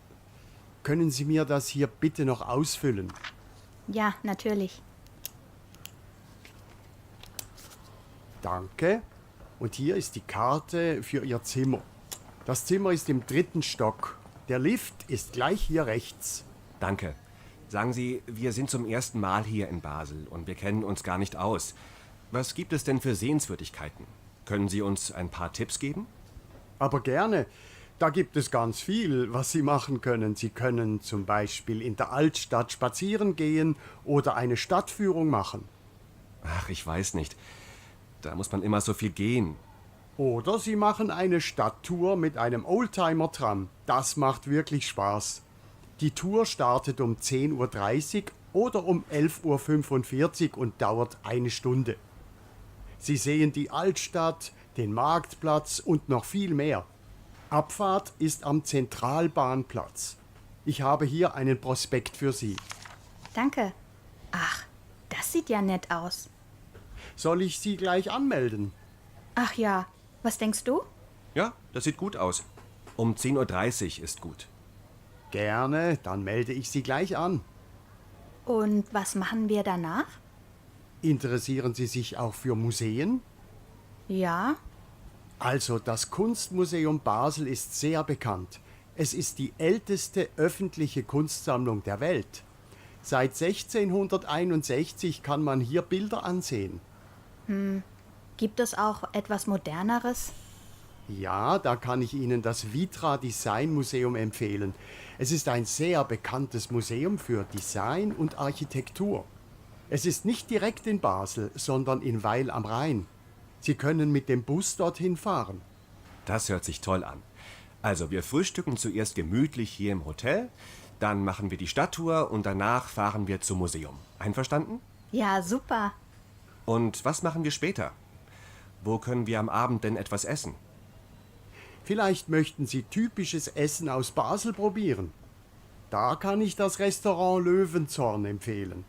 Können Sie mir das hier bitte noch ausfüllen? Ja, natürlich. Danke. Und hier ist die Karte für Ihr Zimmer. Das Zimmer ist im 3. Stock. Der Lift ist gleich hier rechts. Danke. Sagen Sie, wir sind zum ersten Mal hier in Basel und wir kennen uns gar nicht aus. Was gibt es denn für Sehenswürdigkeiten? Können Sie uns ein paar Tipps geben? Aber gerne. Da gibt es ganz viel, was Sie machen können. Sie können zum Beispiel in der Altstadt spazieren gehen oder eine Stadtführung machen. Ach, ich weiß nicht. Da muss man immer so viel gehen. Oder Sie machen eine Stadttour mit einem Oldtimer-Tram. Das macht wirklich Spaß. Die Tour startet um 10:30 Uhr oder um 11:45 Uhr und dauert eine Stunde. Sie sehen die Altstadt, den Marktplatz und noch viel mehr. Abfahrt ist am Zentralbahnplatz. Ich habe hier einen Prospekt für Sie. Danke. Ach, das sieht ja nett aus. Soll ich Sie gleich anmelden? Ach ja, was denkst du? Ja, das sieht gut aus. Um 10:30 Uhr ist gut. Gerne, dann melde ich Sie gleich an. Und was machen wir danach? Interessieren Sie sich auch für Museen? Ja, Also, das Kunstmuseum Basel ist sehr bekannt. Es ist die älteste öffentliche Kunstsammlung der Welt. Seit 1661 kann man hier Bilder ansehen. gibt es auch etwas Moderneres? Ja, da kann ich Ihnen das Vitra Design Museum empfehlen. Es ist ein sehr bekanntes Museum für Design und Architektur. Es ist nicht direkt in Basel, sondern in Weil am Rhein. Sie können mit dem Bus dorthin fahren. Das hört sich toll an. Also, wir frühstücken zuerst gemütlich hier im Hotel, dann machen wir die Stadttour und danach fahren wir zum Museum. Einverstanden? Ja, super. Und was machen wir später? Wo können wir am Abend denn etwas essen? Vielleicht möchten Sie typisches Essen aus Basel probieren. Da kann ich das Restaurant Löwenzorn empfehlen.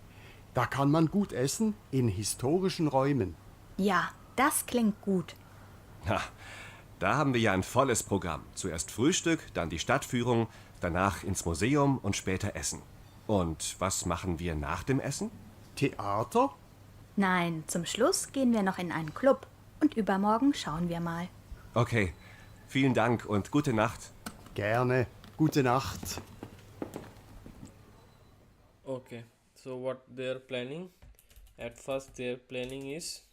Da kann man gut essen in historischen Räumen. Ja, das klingt gut. Na, da haben wir ja ein volles Programm. Zuerst Frühstück, dann die Stadtführung, danach ins Museum und später Essen. Und was machen wir nach dem Essen? Theater? Nein, zum Schluss gehen wir noch in einen Club. Und übermorgen schauen wir mal. Okay, vielen Dank und gute Nacht. Gerne. Gute Nacht. Okay, so what they're planning, at first their planning is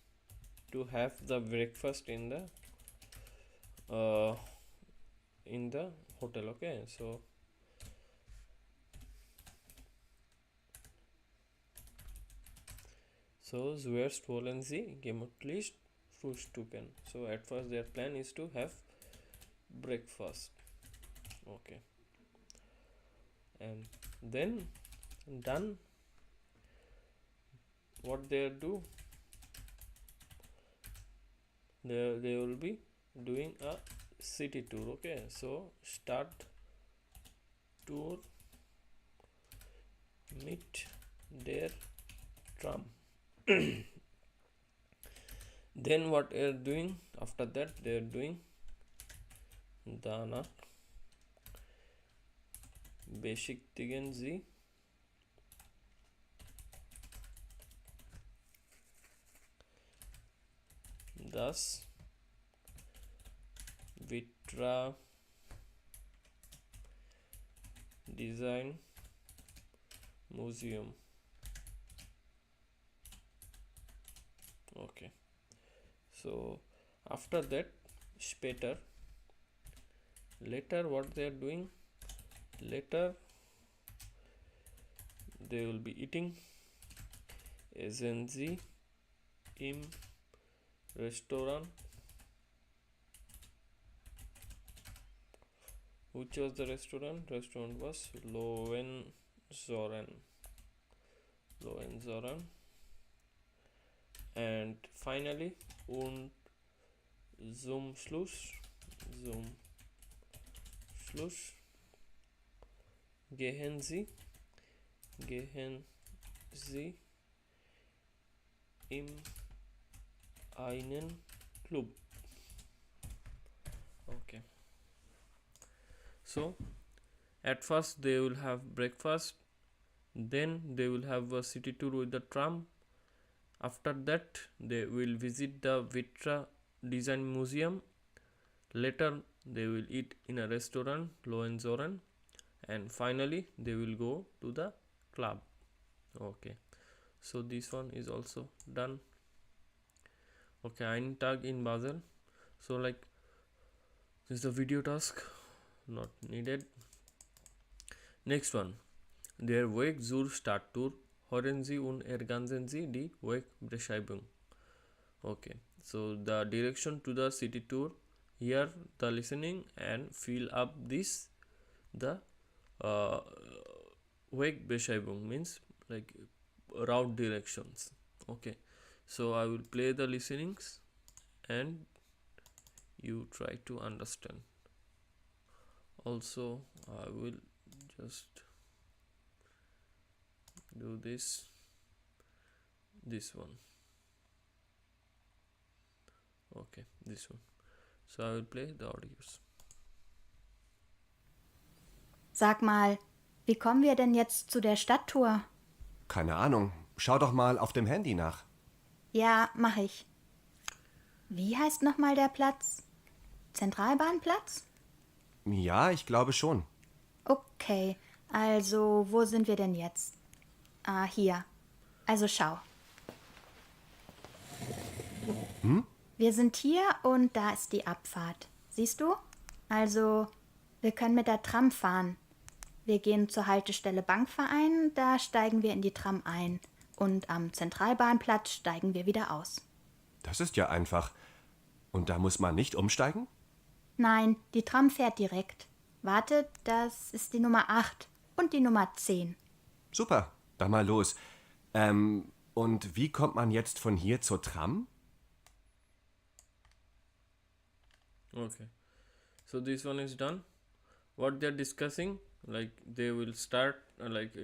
to have the breakfast in the hotel. Okay, so zuerst wollen sie gemütlich frühstücken. So at first their plan is to have breakfast. Okay, and then done, what they do, they will be doing a city tour. Okay, so start tour, meet their tram. Then what they are doing after that, they are doing dana beschäftigen sie das Vitra Design Museum. Okay, so after that, later what they are doing, later they will be eating essen sie im Restaurant. Which was the restaurant? Restaurant was Lowenzoren. And finally, und zum Schluss gehen sie in einen Club. Okay, so at first they will have breakfast, then they will have a city tour with the tram. After that they will visit the Vitra Design Museum. Later they will eat in a restaurant, Lowenzoren, and finally they will go to the club. Okay, so this one is also done. Okay, ein Tag in Basel. So like this is the video task, not needed. Next one, der Weg zur Stadttour. Hören Sie und ergänzen Sie die Wegbeschreibung. Okay, so the direction to the city tour. Here the listening and fill up this the Wegbeschreibung means like route directions. Okay, so I will play the listenings and you try to understand. Also I will just do this one. Okay, this one. So I will play the audios. Sag mal, wie kommen wir denn jetzt zu der Stadttour? Keine Ahnung. Schau doch mal auf dem Handy nach. Ja, mach ich. Wie heißt nochmal der Platz? Zentralbahnplatz? Ja, ich glaube schon. Okay, also wo sind wir denn jetzt? Ah, hier. Also schau. Wir sind hier und da ist die Abfahrt. Siehst du? Also, wir können mit der Tram fahren. Wir gehen zur Haltestelle Bankverein, da steigen wir in die Tram ein. Und am Zentralbahnplatz steigen wir wieder aus. Das ist ja einfach. Und da muss man nicht umsteigen? Nein, die Tram fährt direkt. Warte, das ist die Nummer 8 und die Nummer 10. Super, dann mal los. Und wie kommt man jetzt von hier zur Tram? Okay, so this one is done. What they're discussing, like they will start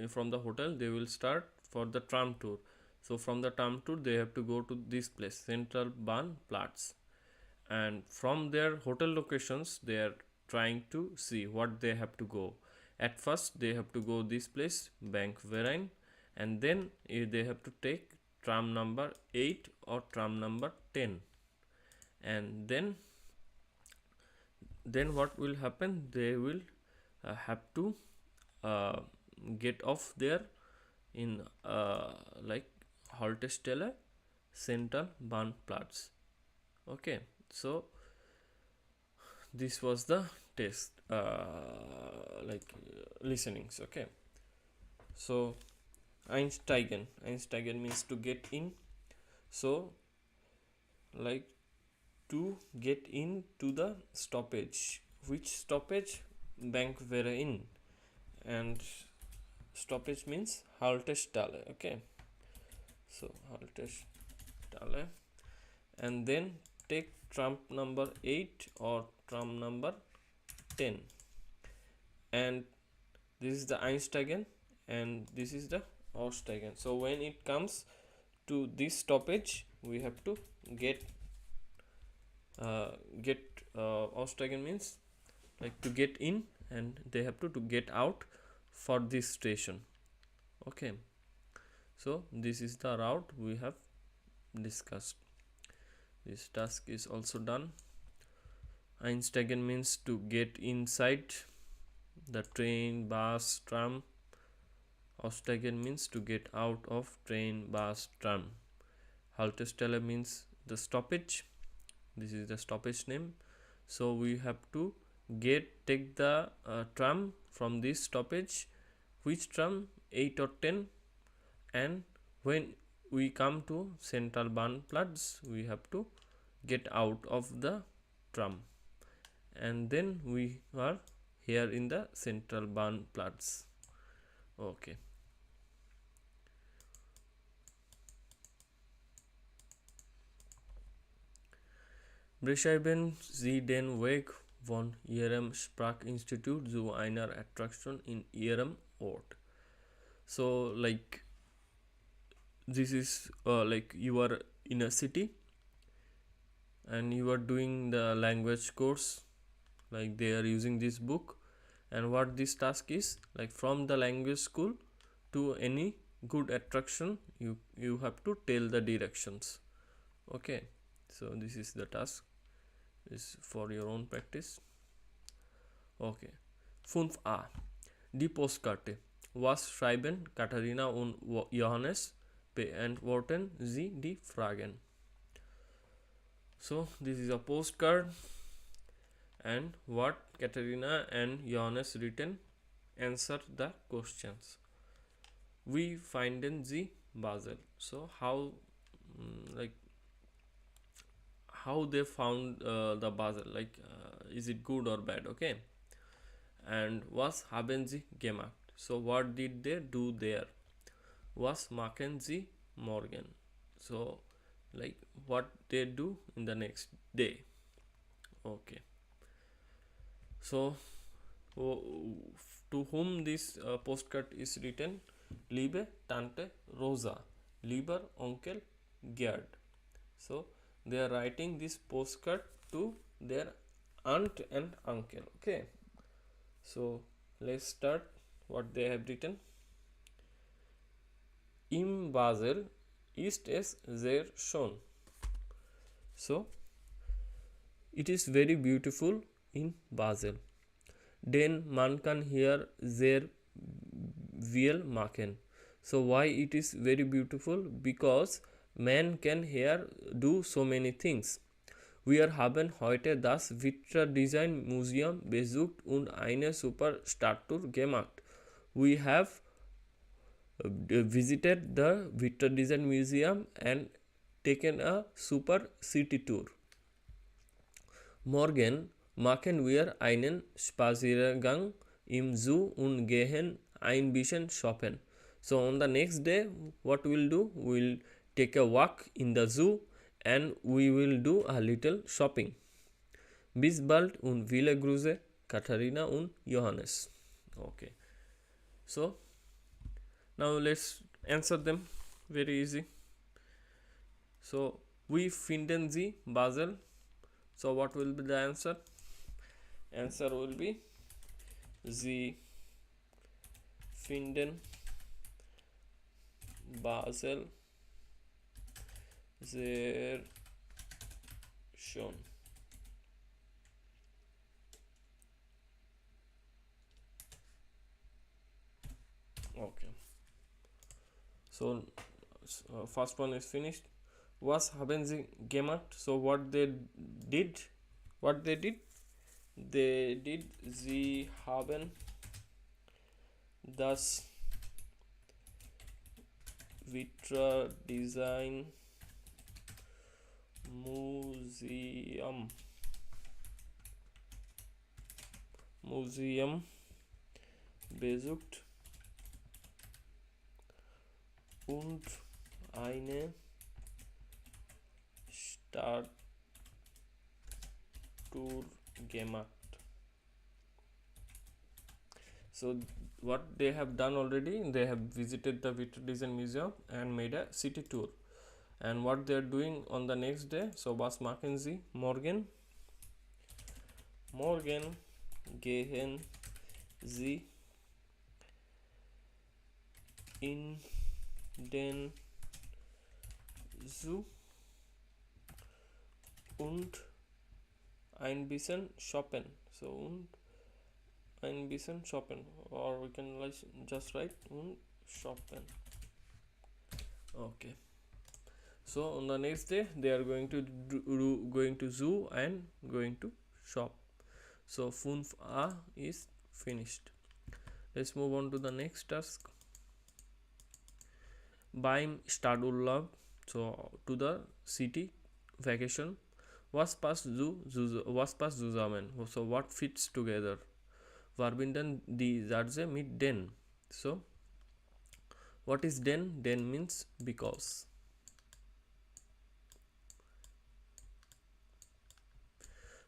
from the hotel, they will start for the tram tour. So from the tram tour they have to go to this place, Central Bahnplatz, and from their hotel locations they are trying to see what they have to go. At first they have to go this place, Bank Verein, and then they have to take tram number 8 or tram number 10, and then what will happen, they will have to get off there in Haltestelle Central Bahnplatz. Okay, so this was the test listenings. Okay, so Einsteigen means to get in. So like to get into the stoppage. Which stoppage? Bank Verein. And stoppage means Haltestelle. Okay, so Haltestelle, and then take tram number 8 or tram number 10, and this is the Einsteigen and this is the Aussteigen. So when it comes to this stoppage, we have to get Aussteigen means like to get in, and they have to get out for this station. Okay, so this is the route we have discussed. This task is also done. Einsteigen means to get inside the train, bus, tram. Aussteigen means to get out of train, bus, tram. Haltestelle means the stoppage. This is the stoppage name. So we have to take the tram from this stoppage. Which tram? 8 or 10. And when we come to Central Bahnplatz, we have to get out of the tram, and then we are here in the Central Bahnplatz. Okay. Beschreiben Sie den Weg von Ihrem Sprachinstitut zu einer Attraktion in Ihrem Ort. So like this is like you are in a city and you are doing the language course, like they are using this book, and what this task is, like from the language school to any good attraction, you have to tell the directions. Okay, so this is the task, is for your own practice. Okay, 5a. Die Postkarte. Was schreiben Katharina und Johannes? Beantworten Sie die Fragen. So this is a postcard, and what Katharina and Johannes written, answer the questions. We finden Sie Basel. So how how they found the Basel, like is it good or bad? Okay, and was haben Sie gemacht? So what did they do there? Was machen Sie morgen? So like what they do in the next day. Okay, so to whom this postcard is written? Liebe Tante Rosa, lieber Onkel Gerd. So they are writing this postcard to their aunt and uncle. Okay, so let's start what they have written. Im Basel ist es sehr schön. So it is very beautiful in Basel. Denn man kann hier sehr viel machen. So why it is very beautiful? Because man can here do so many things. Wir haben heute das Design Museum besucht und eine super Stadttour gemacht. We have visited the Design Museum and taken a super city tour. Morgen machen wir einen Spaziergang im Zoo und gehen ein bisschen shoppen. So on the next day, what we'll do? We'll take a walk in the zoo and we will do a little shopping. Bis bald und viele Grüße, Katharina und Johannes. Okay. So now let's answer them. Very easy. So we finden sie Basel. So what will be the answer? Answer will be Sie finden Basel sehr schön. Okay. So first one is finished. Was haben Sie gemacht? So what they did? Sie haben das Vitra Design Museum besucht und eine Stadttour gemacht. So what they have done already, they have visited the Vitra Design Museum and made a city tour. And what they are doing on the next day, so was machen Sie morgen gehen Sie in den Zoo und ein bisschen shoppen. So und ein bisschen shoppen, or we can just write und shoppen. Okay. So on the next day they are going to going to zoo and going to shop. So 5a is finished. Let's move on to the next task. Beim Stadturlaub, so to the city vacation. Was passt zusammen? So what fits together? Verbinden die Sätze mit den. So what is den? Den means because.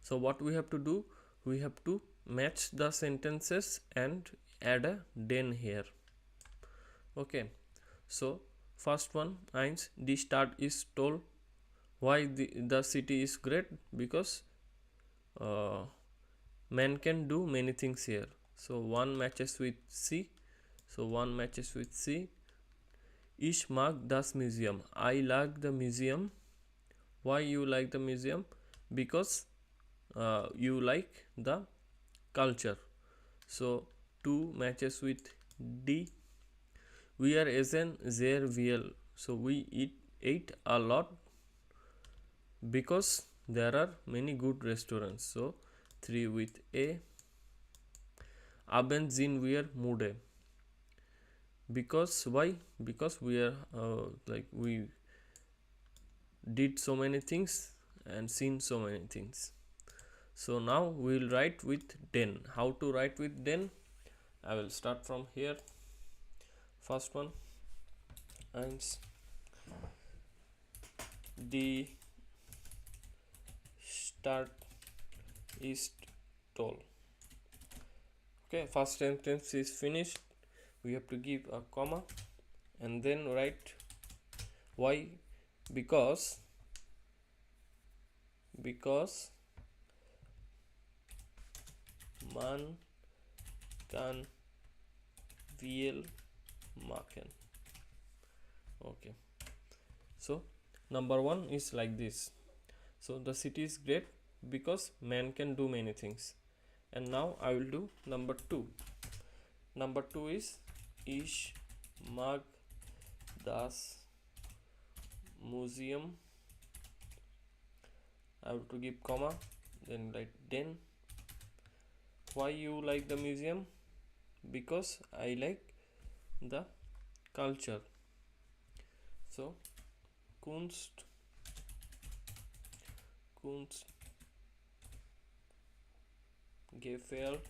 So what we have to do? We have to match the sentences and add a den here. Okay. So first one, eins, die Stadt ist toll. Why the city is great? Because man can do many things here. So one matches with C. So one matches with C. Ich mag das Museum. I like the museum. Why you like the museum? Because you like the culture. So 2 matches with D. Wir essen sehr viel. So we ate a lot because there are many good restaurants. So 3 with A. Abends sind wir müde. Because why? Because we are we did so many things and seen so many things. So now we will write with den. How to write with den? I will start from here. First one, eins, die Stadt ist toll. Okay, first sentence is finished. We have to give a comma and then write why. Because man kann viel machen. Okay, so number 1 is like this. So the city is great because man can do many things. And now I will do number 2. Number 2 is ich mag das Museum. I have to give comma, then write den. Why you like the museum? Because I like the culture. So Kunst gefällt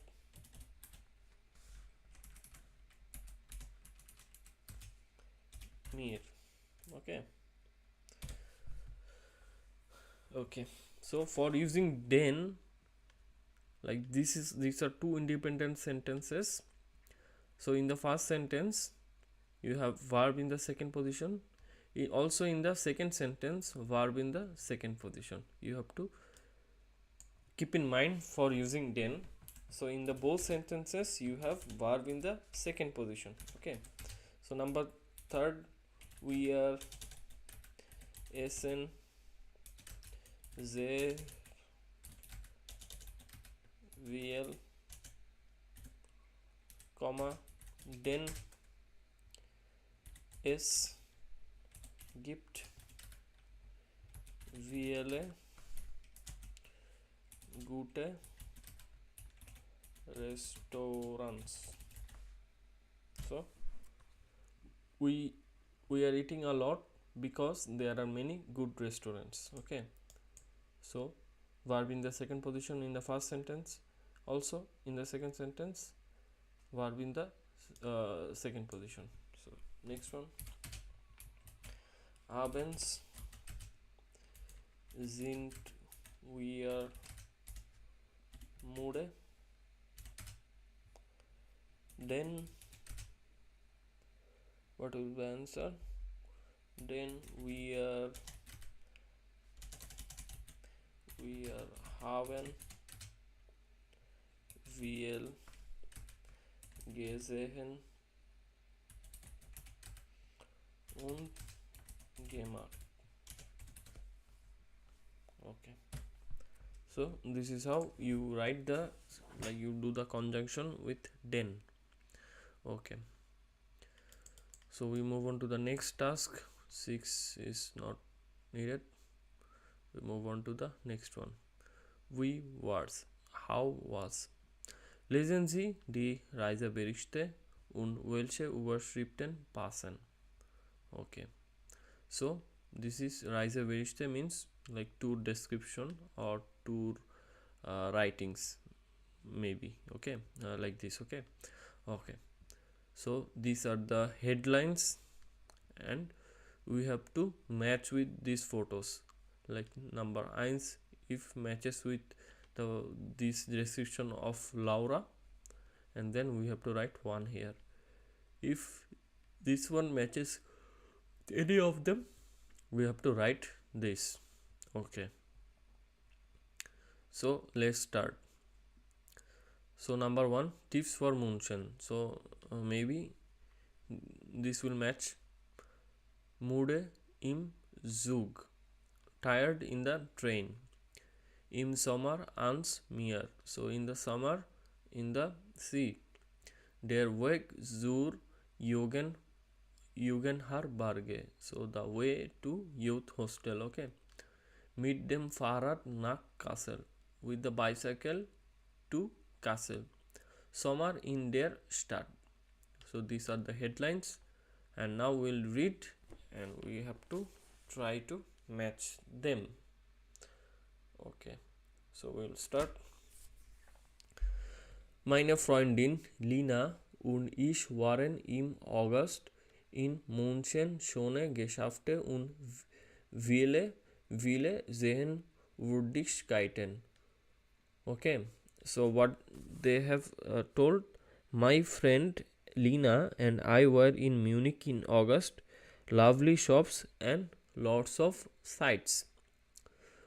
mir. Okay. Okay, so for using den, like these are two independent sentences. So in the first sentence you have verb in the second position, also in the second sentence verb in the second position. You have to keep in mind for using den. So in the both sentences you have verb in the second position. Okay, so number third, we are essen sehr viel, denn es gibt viele gute restaurants. So we are eating a lot because there are many good restaurants. Okay, so verb in the second position in the first sentence, also in the second sentence verb in the second position. So next one, abends sind wir müde, then what will be the answer? Then we are haben viel gesehen und gemacht. Okay, so this is how you write the, like you do the conjunction with den. Okay, so we move on to the next task. 6 is not needed. We move on to the next one. Wie war's? How was? Lesen Sie die Reiseberichte und welche Überschriften passen. Okay, so this is Reiseberichte means like tour description or tour writings, maybe. Okay, like this. Okay, okay, so these are the headlines and we have to match with these photos. Like number 1, if matches with this description of Laura, and then we have to write 1 here. If this one matches any of them, we have to write this. Okay, so let's start. So number 1, tips for Munchen. So maybe this will match. Müde im Zug, tired in the train. Im Sommer ans Meer, so in the summer in the sea. Der Weg zur Jugendherberge, so the way to youth hostel. Okay, mit dem Fahrrad nach Kassel, with the bicycle to Kassel. Sommer in der Stadt. So these are the headlines, and now we'll read and we have to try to match them. Okay, so we'll start. Meine Freundin Lina und ich waren im August in München schöne Geschäfte und viele Sehenswürdigkeiten. Okay, so what they have told, my friend Lina and I were in Munich in August. Lovely shops and lots of sights.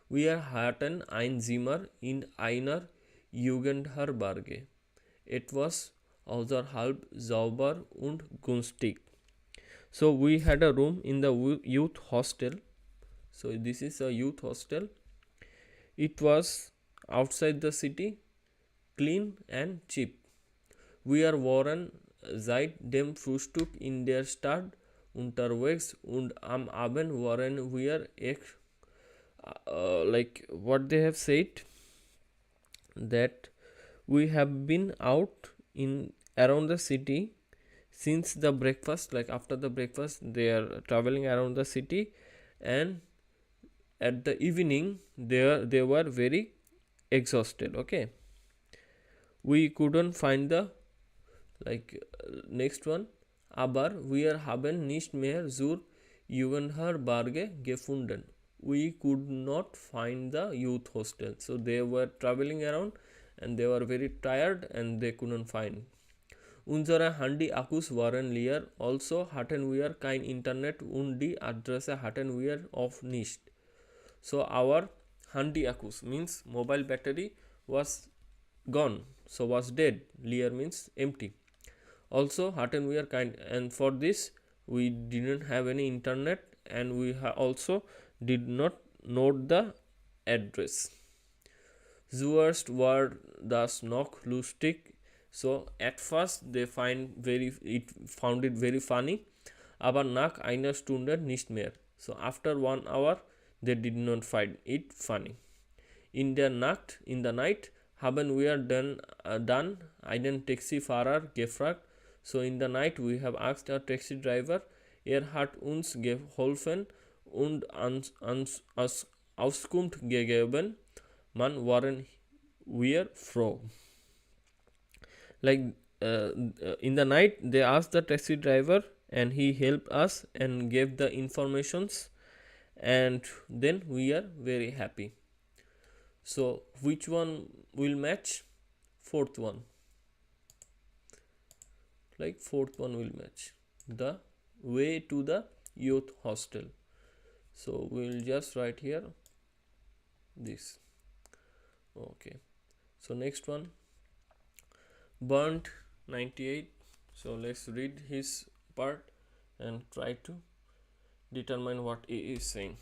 Wir hatten ein Zimmer in einer Jugendherberge. Etwas außerhalb sauber und günstig. So we had a room in the youth hostel. So this is a youth hostel. It was outside the city, clean and cheap. Wir waren seit dem Frühstück in der Stadt unterwegs und am Abend waren wir like what they have said, that we have been out in around the city since the breakfast. Like after the breakfast they are traveling around the city, and at the evening they were very exhausted. Okay, we couldn't find the next one. Aber wir haben nicht mehr zur Jugendherberge gefunden. We could not find the youth hostel. So they were traveling around and they were very tired and they couldn't find. Unsere Handy-Akkus waren leer, also hatten wir kein Internet und die Adresse hatten wir auch nicht. So our Handy-Akkus means mobile battery was gone, so was dead. Leer means empty. Also hatten wir kein, and for this we didn't have any internet and we also did not note the address. Zuerst war das noch lustig. So at first they found it very funny, aber nach einer Stunde nicht mehr. So after 1 hour they did not find it funny. In the night haben wir dann einen Taxifahrer gefragt. So in the night we have asked our taxi driver. Hat uns geholfen und uns Auskunft gegeben. Man waren wir froh. In the night they asked the taxi driver and he helped us and gave the informations, and then we are very happy. So which one will match? Fourth one. Fourth one will match. The way to the youth hostel. So we will just write here this. Okay. So next one. Burnt 98. So let's read his part and try to determine what he is saying.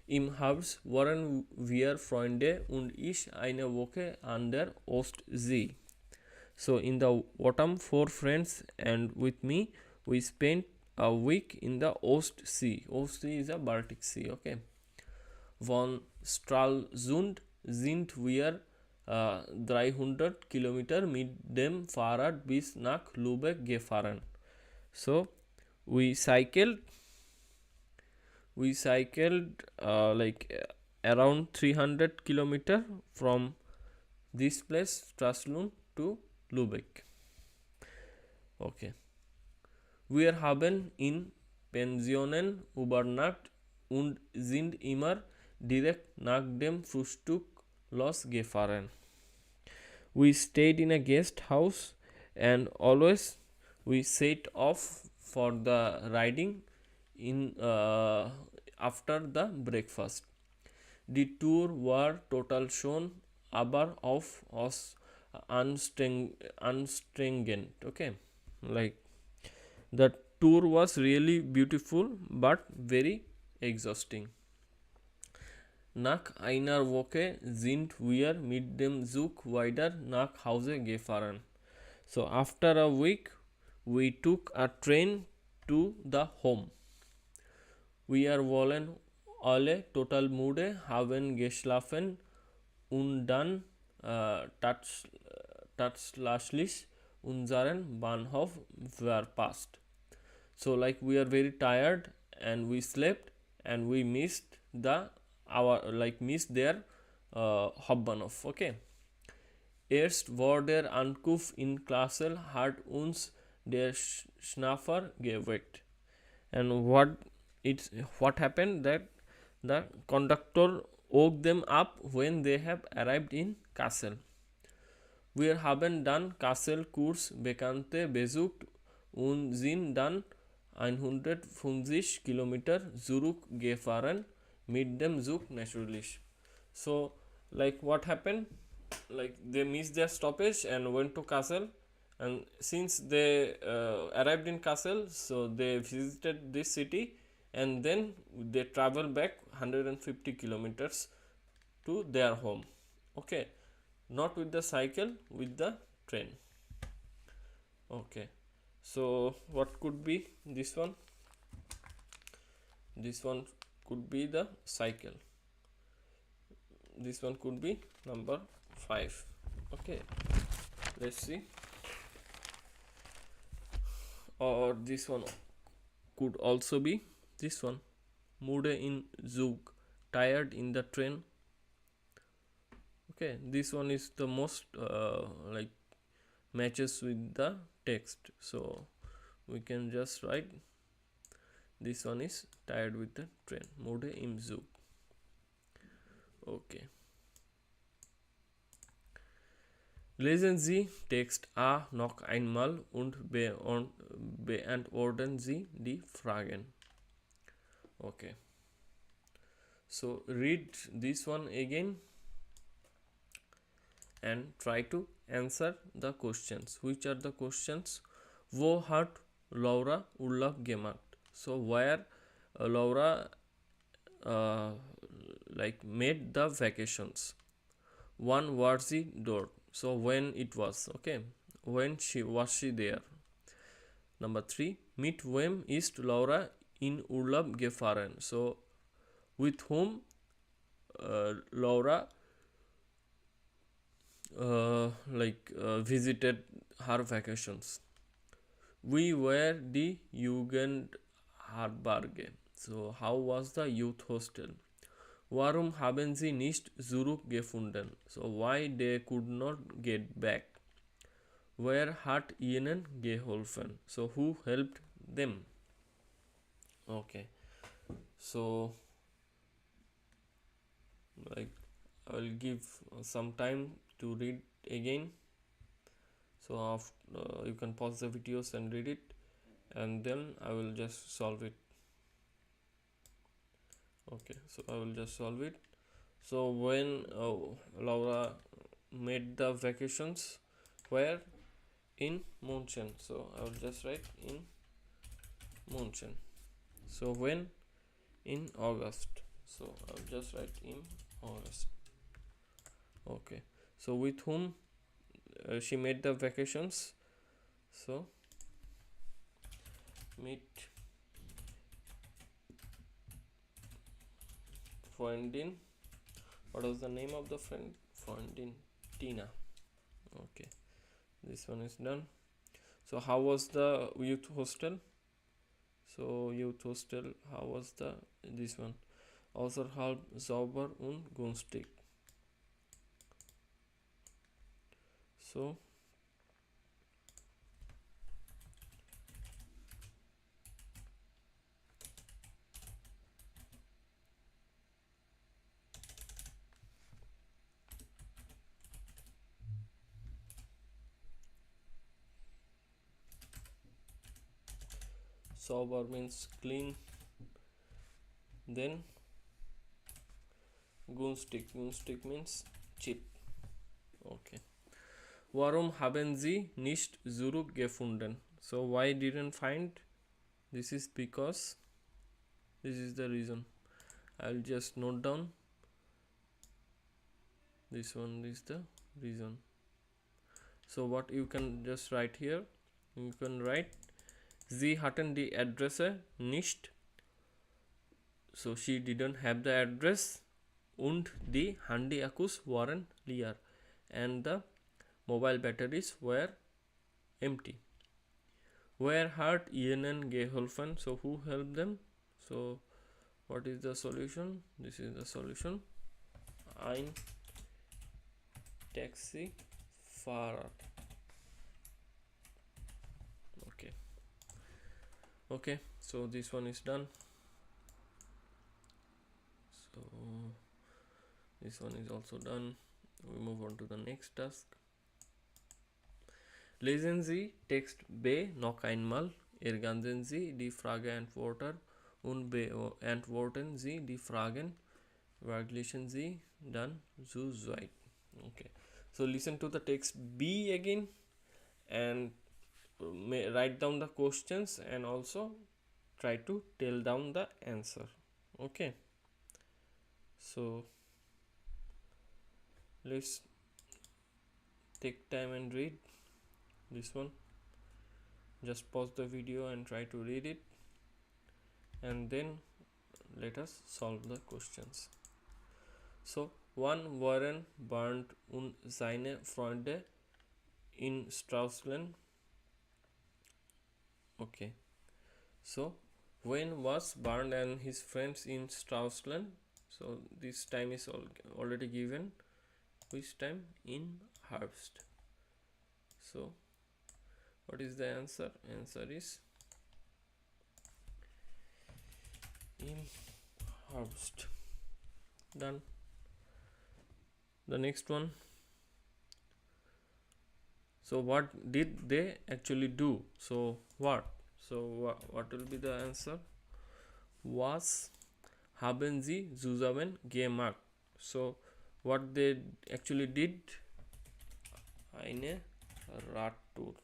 Im Herbst waren wir Freunde und ich eine Woche an der Ostsee. So in the autumn, 4 friends and with me we spent a week in the Ostsee. Ostsee is a Baltic Sea, okay. Von Stralsund sind wir 300 Kilometer mit dem Fahrrad bis nach Lübeck gefahren. So we cycled around 300 kilometer from this place Stralsund to Lübeck. Okay. Wir haben in Pensionen übernachtet und sind immer direkt nach dem Frühstück losgefahren. We stayed in a guest house and always we set off for the riding in after the breakfast. Die Tour war total schön, aber auf anstrengend. Okay, the tour was really beautiful but very exhausting. Nach einer Woche sind wir mit dem Zug weiter nach Hause gefahren. So after a week we took a train to the home. Wir wollen alle total müde, haben geschlafen und dann tatsächlich unseren Bahnhof verpasst. So we are very tired and we slept and we missed their Hauptbahnhof. Okay. Erst vor der Ankunft in Kassel hat uns der Schnaffer geweckt. And what happened that the conductor woke them up when they have arrived in Kassel. Wir haben dann Kassel-Kurs Bekannte besucht und sind dann 150 Kilometer zurückgefahren mit dem Zug natürlich. So what happened? They missed their stoppage and went to Kassel, and since they arrived in Kassel, so they visited this city and then they travel back 150 kilometers to their home. Okay, not with the cycle, with the train. Okay, so what could be this one? This one could be the cycle. This one could be number 5. Okay, let's see. Or this one could also be this one. Müde in Zug, tired in the train. Okay, this one is the most like matches with the text, so we can just write this one is tired with the train, Mode im Zug. Okay. Lesen Sie Text A noch einmal und beantworten Sie die Fragen. Okay. So read this one again and try to answer the questions. Which are the questions? Wo hat Laura Urlaub gemacht? So where Laura like made the vacations. One was she dort. So when it was, okay, when she there. Number 3, mit wem ist Laura in Urlaub gefahren? So with whom Laura visited her vacations. We were the Jugendherberge. So how was the youth hostel? Warum haben sie nicht zurückgefunden? So why they could not get back? Wer hat ihnen geholfen? So who helped them? Okay, so like I will give some time to read again. So after, you can pause the videos and read it, and then I will just solve it. Okay, so I will just solve it. So when Laura made the vacations, where? In München. So I will just write in München. So when? In August. So I will just write in August. Okay, so with whom she made the vacations? So meet Freundin. What was the name of the friend? Freundin Tina. Okay, this one is done. So how was the youth hostel? So youth hostel, how was the this one? Außerhalb sauber und günstig. So sauber means clean, then günstig means cheap. Okay, warum haben sie nicht zurückgefunden? So why didn't find? This is because, this is the reason. I'll just note down, this one is the reason. So what you can just write here, you can write sie hatten die Adresse nicht. So she didn't have the address, und die Handy-Akkus waren leer, and the mobile batteries were empty. Wer hat ihnen geholfen? So who helped them? So what is the solution? This is the solution. Ein Taxifahrer. Okay, so this one is done. So this one is also done. We move on to the next task. Lesen Sie Text B noch einmal, ergänzen Sie die Frage-Antworter und beantworten Sie die Fragen. Vergleichen Sie dann zu zweit. Okay, so listen to the text B again and write down the questions and also try to tell down the answer. Okay, so let's take time and read this one. Just pause the video and try to read it, and then let us solve the questions. So wann waren Bernd und seine Freunde in Straußland? Okay, so when was Bernd and his friends in Straußland? So this time is already given. Which time? In Herbst. So what is the answer? Answer is in Herbst. Done. The next one. So what did they actually do? So what? So what will be the answer? Was haben sie zusammen gemacht? So what they actually did? Eine Radtour.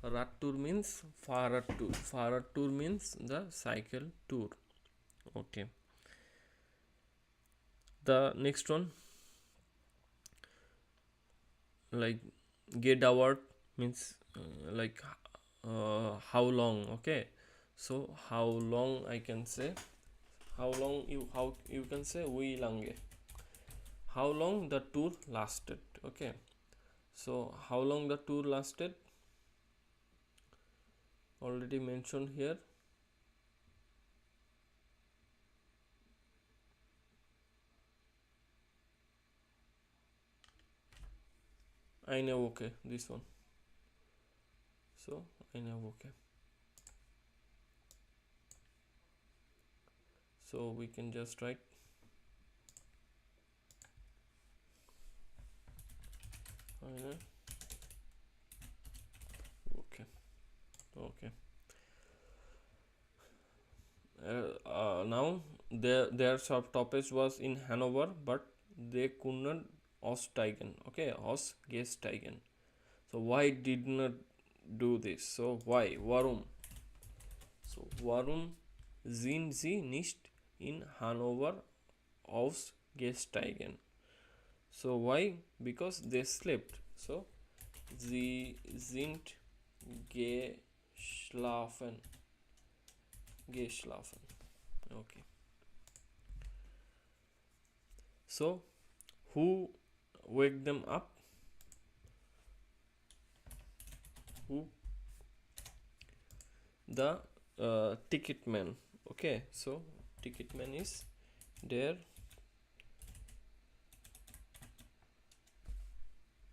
Radtour means Fahrradtour. Fahrradtour means the cycle tour. Okay. The next one, like gedauert means how long. Okay, so how long I can say, how you can say wie lange, how long the tour lasted. Okay, so how long the tour lasted, already mentioned here. I know. Okay, this one. So I know. Okay, so we can just write I know. Okay. Okay. Now their subtopic was in Hanover, but they could not aussteigen. Okay, ausgestiegen. So why did not do this? So why? Warum? So warum sind sie nicht in Hanover ausgestiegen? So why? Because they slept. So sie sind geschlafen. Geschlafen. Okay. So who wake them up? Who? The ticket man. Okay, so ticket man is der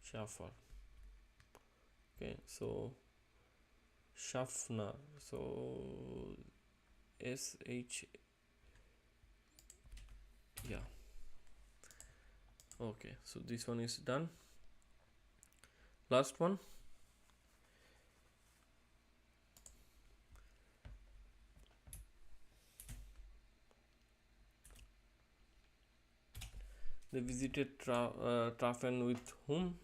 Schaffer. Okay, so Schaffner. So SH. Yeah. Okay, so this one is done. Last one. They visited Trafen with whom?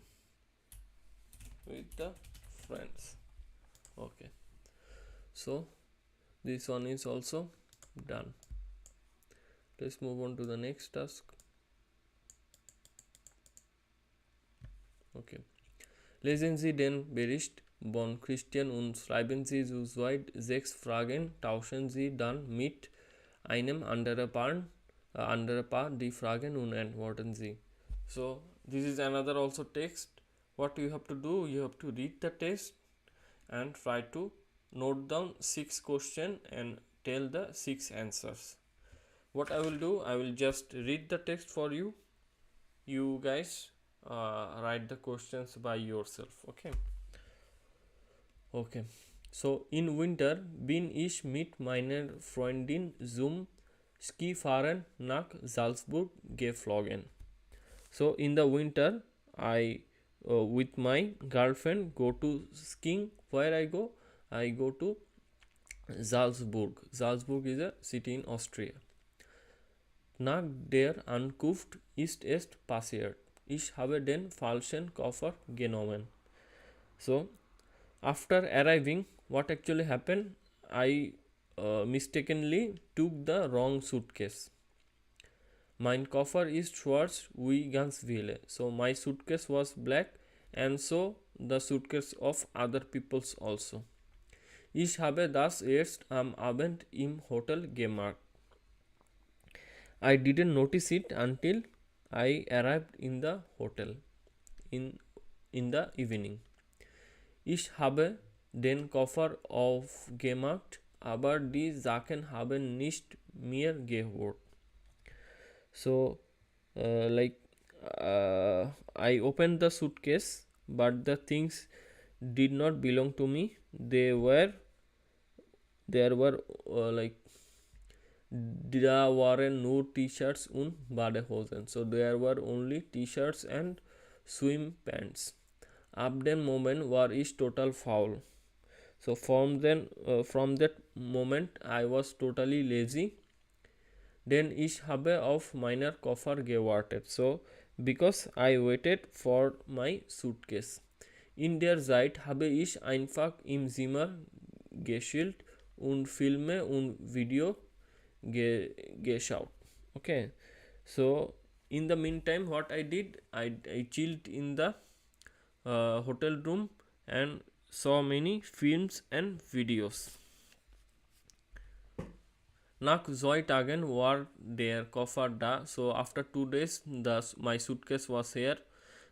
With the friends. Okay, so this one is also done. Let's move on to the next task. Okay. Lesen Sie den Bericht von Christian und schreiben Sie zu zweit 6 Fragen. Tauschen Sie dann mit einem anderen Paar die Fragen und antworten Sie. So this is another also text. What you have to do? You have to read the text and try to note down 6 questions and tell the 6 answers. What I will do, I will just read the text for you. You guys write the questions by yourself. Okay, so in winter bin ich mit meiner Freundin zum Skifahren nach Salzburg geflogen. So in the winter I with my girlfriend go to skiing. Where I go? I go to Salzburg. Salzburg is a city in Austria. Nach der Ankunft ist es passiert. Ich habe den falschen Koffer genommen. So after arriving, what actually happened? I mistakenly took the wrong suitcase. Mein Koffer ist schwarz wie ganz viele. So my suitcase was black and so the suitcase of other people's also. Ich habe das erst am Abend im Hotel gemacht. I didn't notice it until I arrived in the hotel in the evening. Ich habe den Koffer aufgemacht, aber die Sachen haben nicht mehr gehört. So like I opened the suitcase, but the things did not belong to me. There were like there were no t-shirts und Badehosen. So there were only t-shirts and swim pants. Ab dem Moment war ich total faul. So from that moment I was totally lazy. Denn ich habe auf meiner Koffer gewartet. So because I waited for my suitcase. In der Zeit habe ich einfach im Zimmer geschillt und Filme und Video geschaut. Okay, so in the meantime what I did, I chilled in the hotel room and saw many films and videos. Nach 2 Tagen war der Koffer da. So after 2 days, my suitcase was here.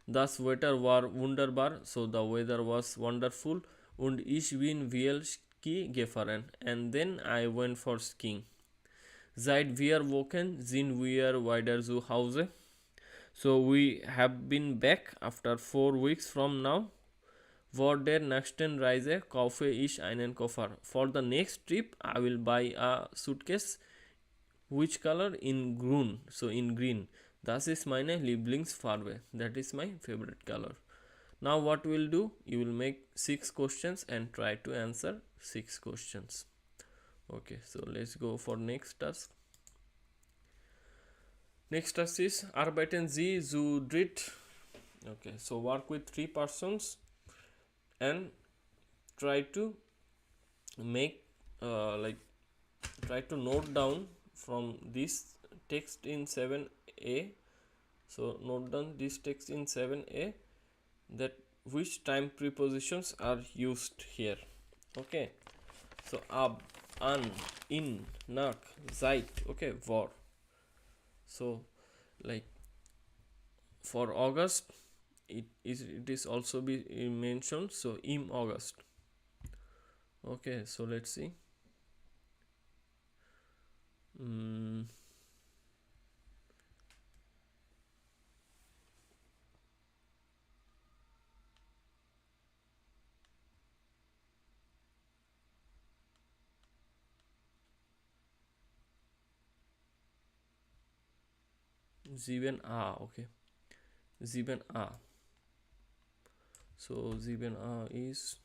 Das Wetter war wunderbar. So the weather was wonderful. Und ich bin viel Ski gefahren. And then I went for skiing. Seit 4 Wochen sind wir wieder zu Hause. So we have been back after 4 weeks from now. For der nächsten Reise kaufe ich einen Koffer. For the next trip, I will buy a suitcase. Which color? In grün. So in green. Das ist meine Lieblingsfarbe. That is my favorite color. Now what we'll do? You will make 6 questions and try to answer 6 questions. Okay, so let's go for next task. Next task is arbeiten Sie zu dritt. Okay, so work with 3 persons and try to make try to note down from this text in 7a. So note down this text in 7a, that which time prepositions are used here. Okay, so ab, an, in, nach, seit. Okay, vor. So like for August it is also be mentioned, so im August. Okay, so let's see. 7a. Okay, 7a. So 7a is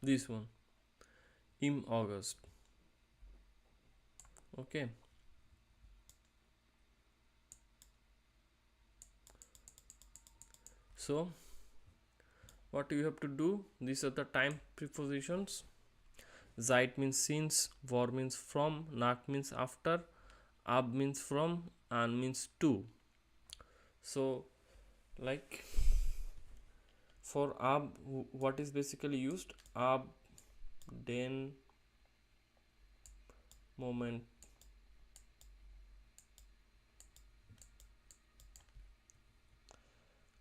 this one, im August. Okay, so what you have to do, these are the time prepositions. Seit means since, vor means from, nach means after, ab means from, an means to. So like for ab, what is basically used? Ab, den Moment,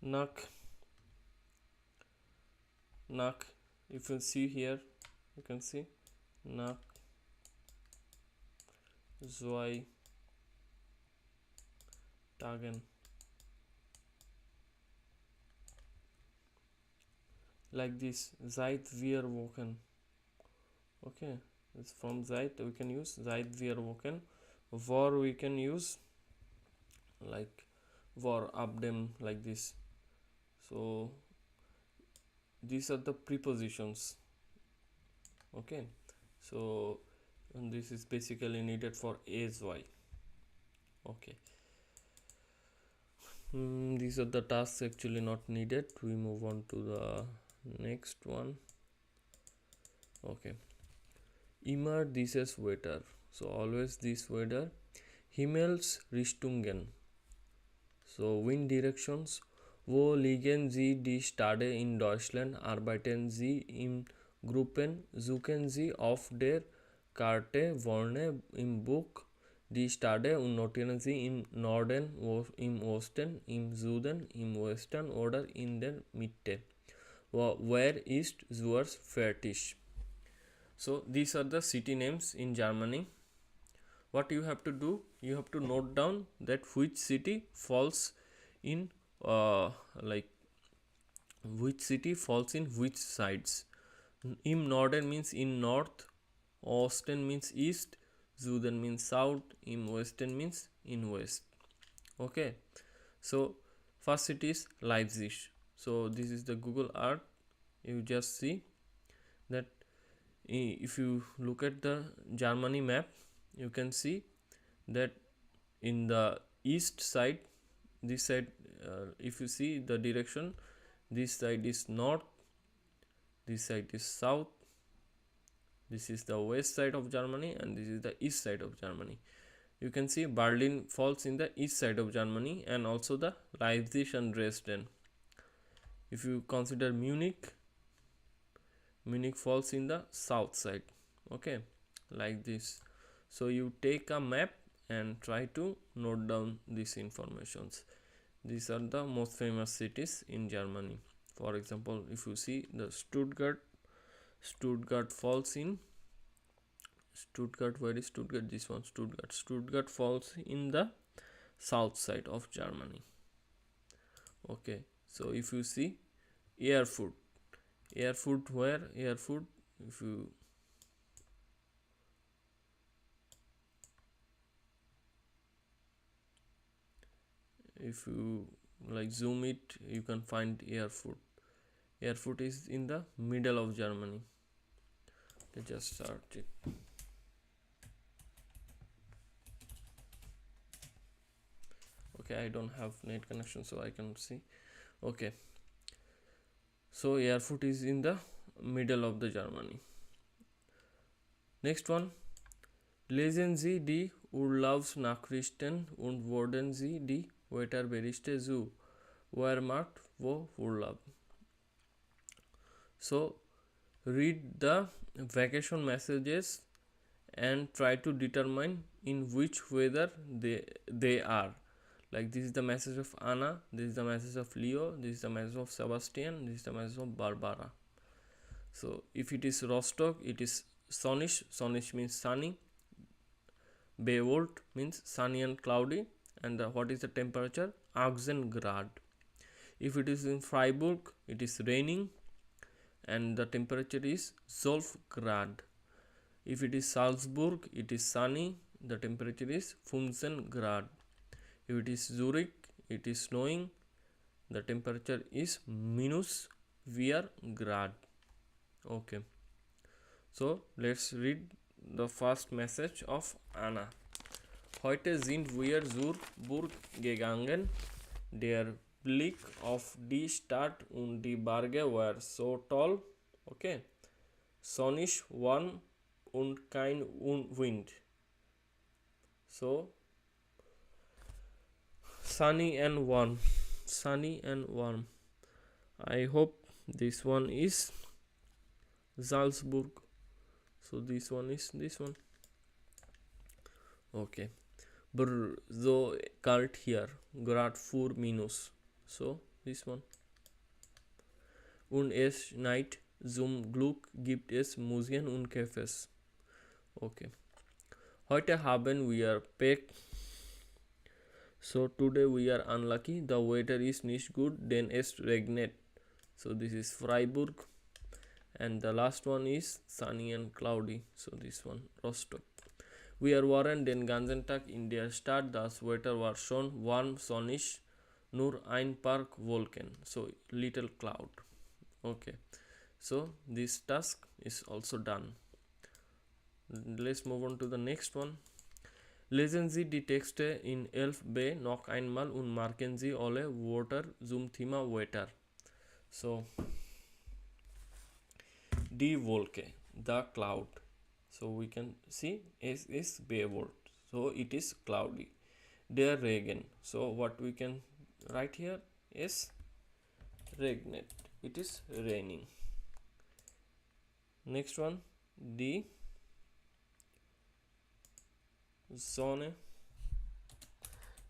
nach, if you see here, you can see nach 2 Tagen. Like this, seit 4 Wochen. Okay, it's from seit we can use seit 4 Wochen. Vor we can use like vor ab dem, like this. So these are the prepositions. Okay, so and this is basically needed for ASY. Okay, these are the tasks actually not needed. We move on to the next one. Okay, immer dieses Wetter. So always this weather. Himmels Richtungen. So wind directions. Wo liegen Sie die Städte in Deutschland? Arbeiten Sie in Gruppen? Suchen Sie auf der Karte vorne im Buch die Städte und notieren Sie im Norden, im Osten, im Süden, im Westen oder in der Mitte. Where ist yours fertig? So these are the city names in Germany. What you have to do, you have to note down that which city falls in like which city falls in which sides. Im Norden means in north, Osten means east, Süden means south, im Westen means in west. Okay, so first city is Leipzig. So this is the Google Earth. You just see that if you look at the Germany map, you can see that in the east side, this side, if you see the direction, this side is north, this side is south, this is the west side of Germany, and this is the east side of Germany. You can see Berlin falls in the east side of Germany, and also the Leipzig and Dresden. If you consider Munich, Munich falls in the south side. Okay, like this. So you take a map and try to note down these informations. These are the most famous cities in Germany. For example, if you see the Stuttgart falls in Stuttgart. Where is Stuttgart? This one, Stuttgart falls in the south side of Germany. Okay, so if you see Erfurt where Erfurt, if you like zoom it, you can find Erfurt is in the middle of Germany. Let's just start it. Okay, I don't have net connection, so I can see. Okay, so Erfurt is in the middle of the Germany. Next one, lesen Sie die Urlaubsnachrichten und wurden Sie die Wetterberichte zu Wehrmacht wo Urlaub. So read the vacation messages and try to determine in which weather they are. Like this is the message of Anna, this is the message of Leo, this is the message of Sebastian, this is the message of Barbara. So if it is Rostock, it is sunnish. Sunnish means sunny. Bewold means sunny and cloudy. And what is the temperature? 18 Grad. If it is in Freiburg, it is raining and the temperature is 12 Grad. If it is Salzburg, it is sunny, the temperature is 15 Grad. If it is Zurich, it is snowing, the temperature is -4 Grad. Okay, so let's read the first message of Anna. Heute sind wir zur Burg gegangen. Der Blick auf die Stadt und die Berge war so toll. Okay, sonnig, warm und kein Wind. So sunny and warm. I hope this one is Salzburg. So this one is this one. Okay, so kalt here, Grad 4 minus. So this one. Und es schneit, zum Glück gibt es Museen und Cafés. Okay, heute haben wir Pech. So today we are unlucky, the weather is nicht gut, denn es regnet. So this is Freiburg. And the last one is sunny and cloudy. So this one, Rostock. Wir waren den ganzen Tag in der Stadt, das Wetter war schon warm, sonnig, nur ein paar Wolken. So little cloud. Okay, so this task is also done. Let's move on to the next one. Lesen Sie die Texte in 11b noch einmal und marken Sie alle Wörter zum Thema Wetter. So, die Wolke, the cloud. So we can see S is Beowulf. So it is cloudy. Der Regen. So what we can write here is regnet. It is raining. Next one, die Sonne.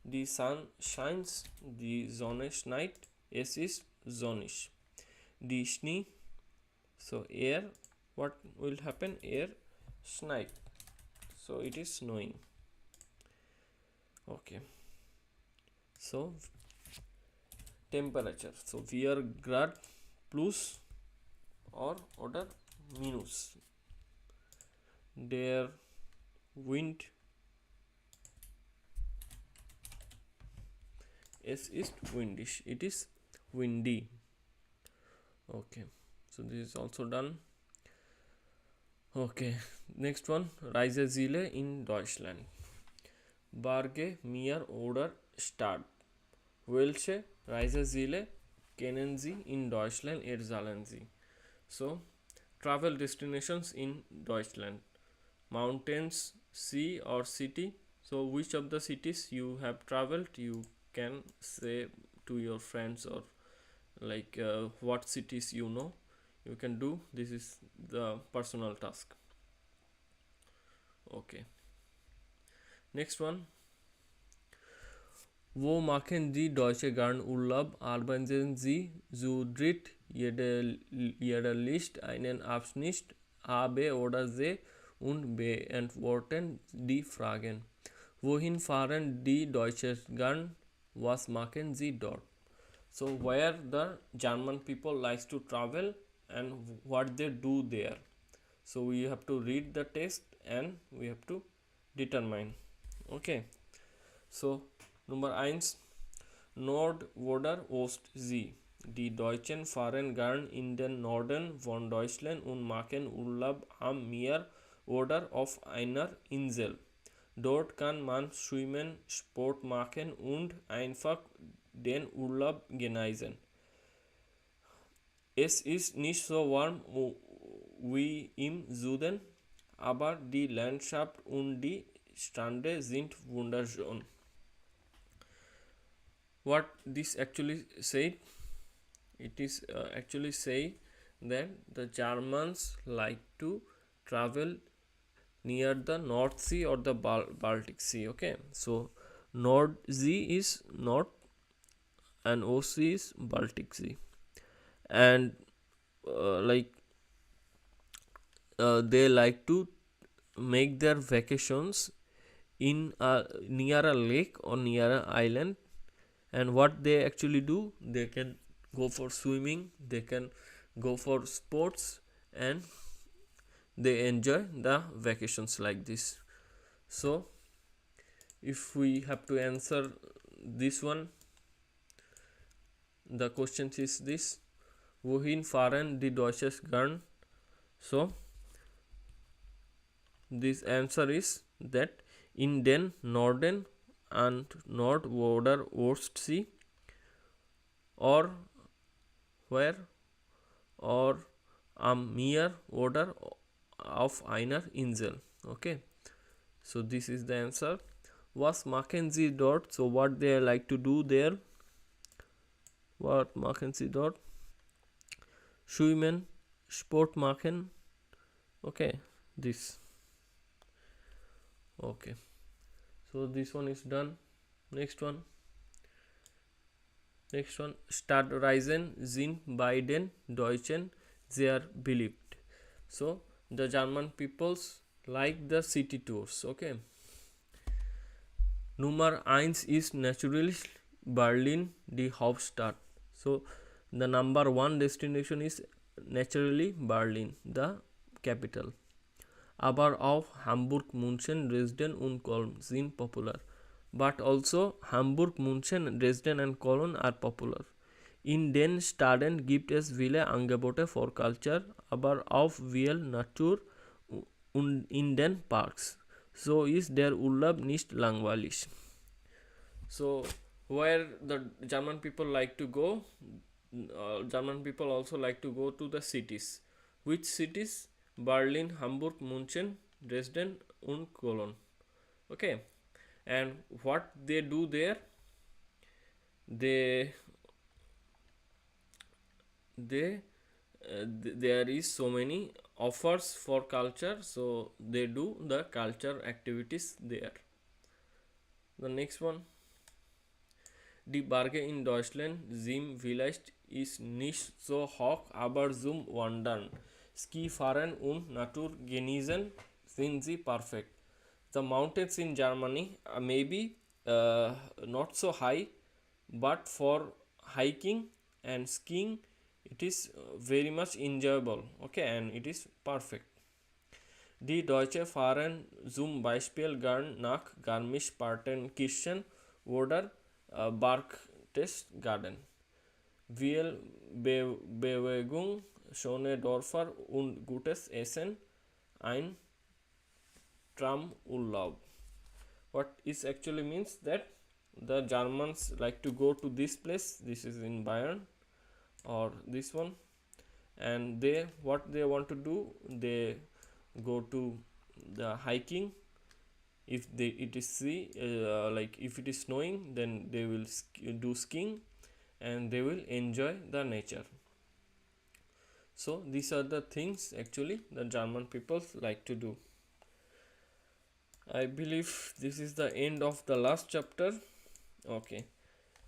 Die Sun shines, die Sonne scheint, es ist sonnig. Die Schnee, so air what will happen? Air schneit. So it is snowing. Okay. So temperature. So wir Grad plus oder minus. Der Wind, es ist windish. It is windy. Okay. So this is also done. Okay. Next one. Reise Ziele in Deutschland. Barge mir oder Stadt. Welche Reiseziele kennen Sie in Deutschland? Erzählen Sie. So, travel destinations in Deutschland. Mountains, sea or city. So, which of the cities you have traveled, you can say to your friends, or like what cities you know. You can do. This is the personal task. Okay. Next one. Wo machen die Deutsche gern Urlaub? Arbeiten Sie zu dritt jeder List einen Abschnitt A, B oder C und beantworten die Fragen. Wohin fahren die Deutschen gern? Was machen sie dort? So where the German people likes to travel and what they do there. So we have to read the text and we have to determine. Okay. So Nummer 1. Nord oder Ostsee. Die Deutschen fahren gern in den Norden von Deutschland und machen Urlaub am Meer oder auf einer Insel. Dort kann man schwimmen, Sport machen und einfach den Urlaub genießen. Es ist nicht so warm wie im Süden, aber die Landschaft und die Strände sind wunderschön. What this actually said? It is actually say that the Germans like to travel near the North Sea or the Baltic Sea. Okay, so North Sea is north and Ost Sea is Baltic Sea, and they like to make their vacations in near a lake or near an island. And what they actually do, they can go for swimming, they can go for sports, and they enjoy the vacations like this. So if we have to answer this one, the question is this: wohin fahren die Deutschen gern? So this answer is that in den Norden and Nord oder Ostsee, or where, or am Meer oder auf einer Insel. Okay, so this is the answer. Was machen Sie dort? So what they like to do there? What machen Sie dort? Schwimmen, Sport machen. Okay, this. Okay, so this one is done. Next one. Stadtreisen sind bei den Deutschen sehr beliebt. So the German peoples like the city tours. Okay. Nummer 1 is naturally Berlin, die Hauptstadt. So the number 1 destination is naturally Berlin, the capital. Aber auch Hamburg, München, Dresden und Köln sind popular. But also Hamburg, München, Dresden and Cologne are popular. In den Städten gibt es viele Angebote für Culture, aber auch viel Natur und in den Parks. So ist der Urlaub nicht langweilig. So where the German people like to go, German people also like to go to the cities. Which cities? Berlin, Hamburg, München, Dresden und Cologne. Okay, and what they do there? There is so many offers for culture, so they do the culture activities there. The next one. Die Berge in Deutschland sind vielleicht ist nicht so hoch, aber zum Wandern Ski fahren und Natur genießen sind sie perfekt. The mountains in Germany may be not so high, but for hiking and skiing it is very much enjoyable. Okay, and it is perfect. Die Deutsche fahren zum Beispiel gern nach Garmisch-Partenkirchen oder Berchtesgaden. Viel Bewegung, schöne Dörfer und gutes Essen, ein Traumurlaub. What is actually means that the Germans like to go to this place. This is in Bayern, or this one, and they what they want to do, they go to the hiking. If it is like if it is snowing, then they will do skiing, and they will enjoy the nature. So these are the things actually the German people like to do. I believe this is the end of the last chapter. Okay,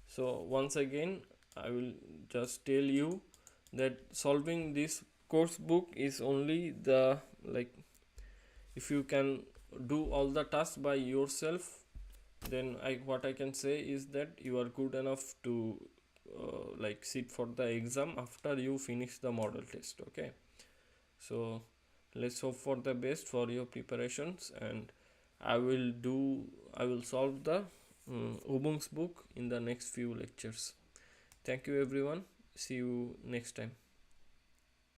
so once again I will just tell you that solving this course book is only the, like, if you can do all the tasks by yourself, then what I can say is that you are good enough to like sit for the exam after you finish the model test. Okay, so let's hope for the best for your preparations, and I will solve the Ubunks book in the next few lectures. Thank you everyone. See you next time.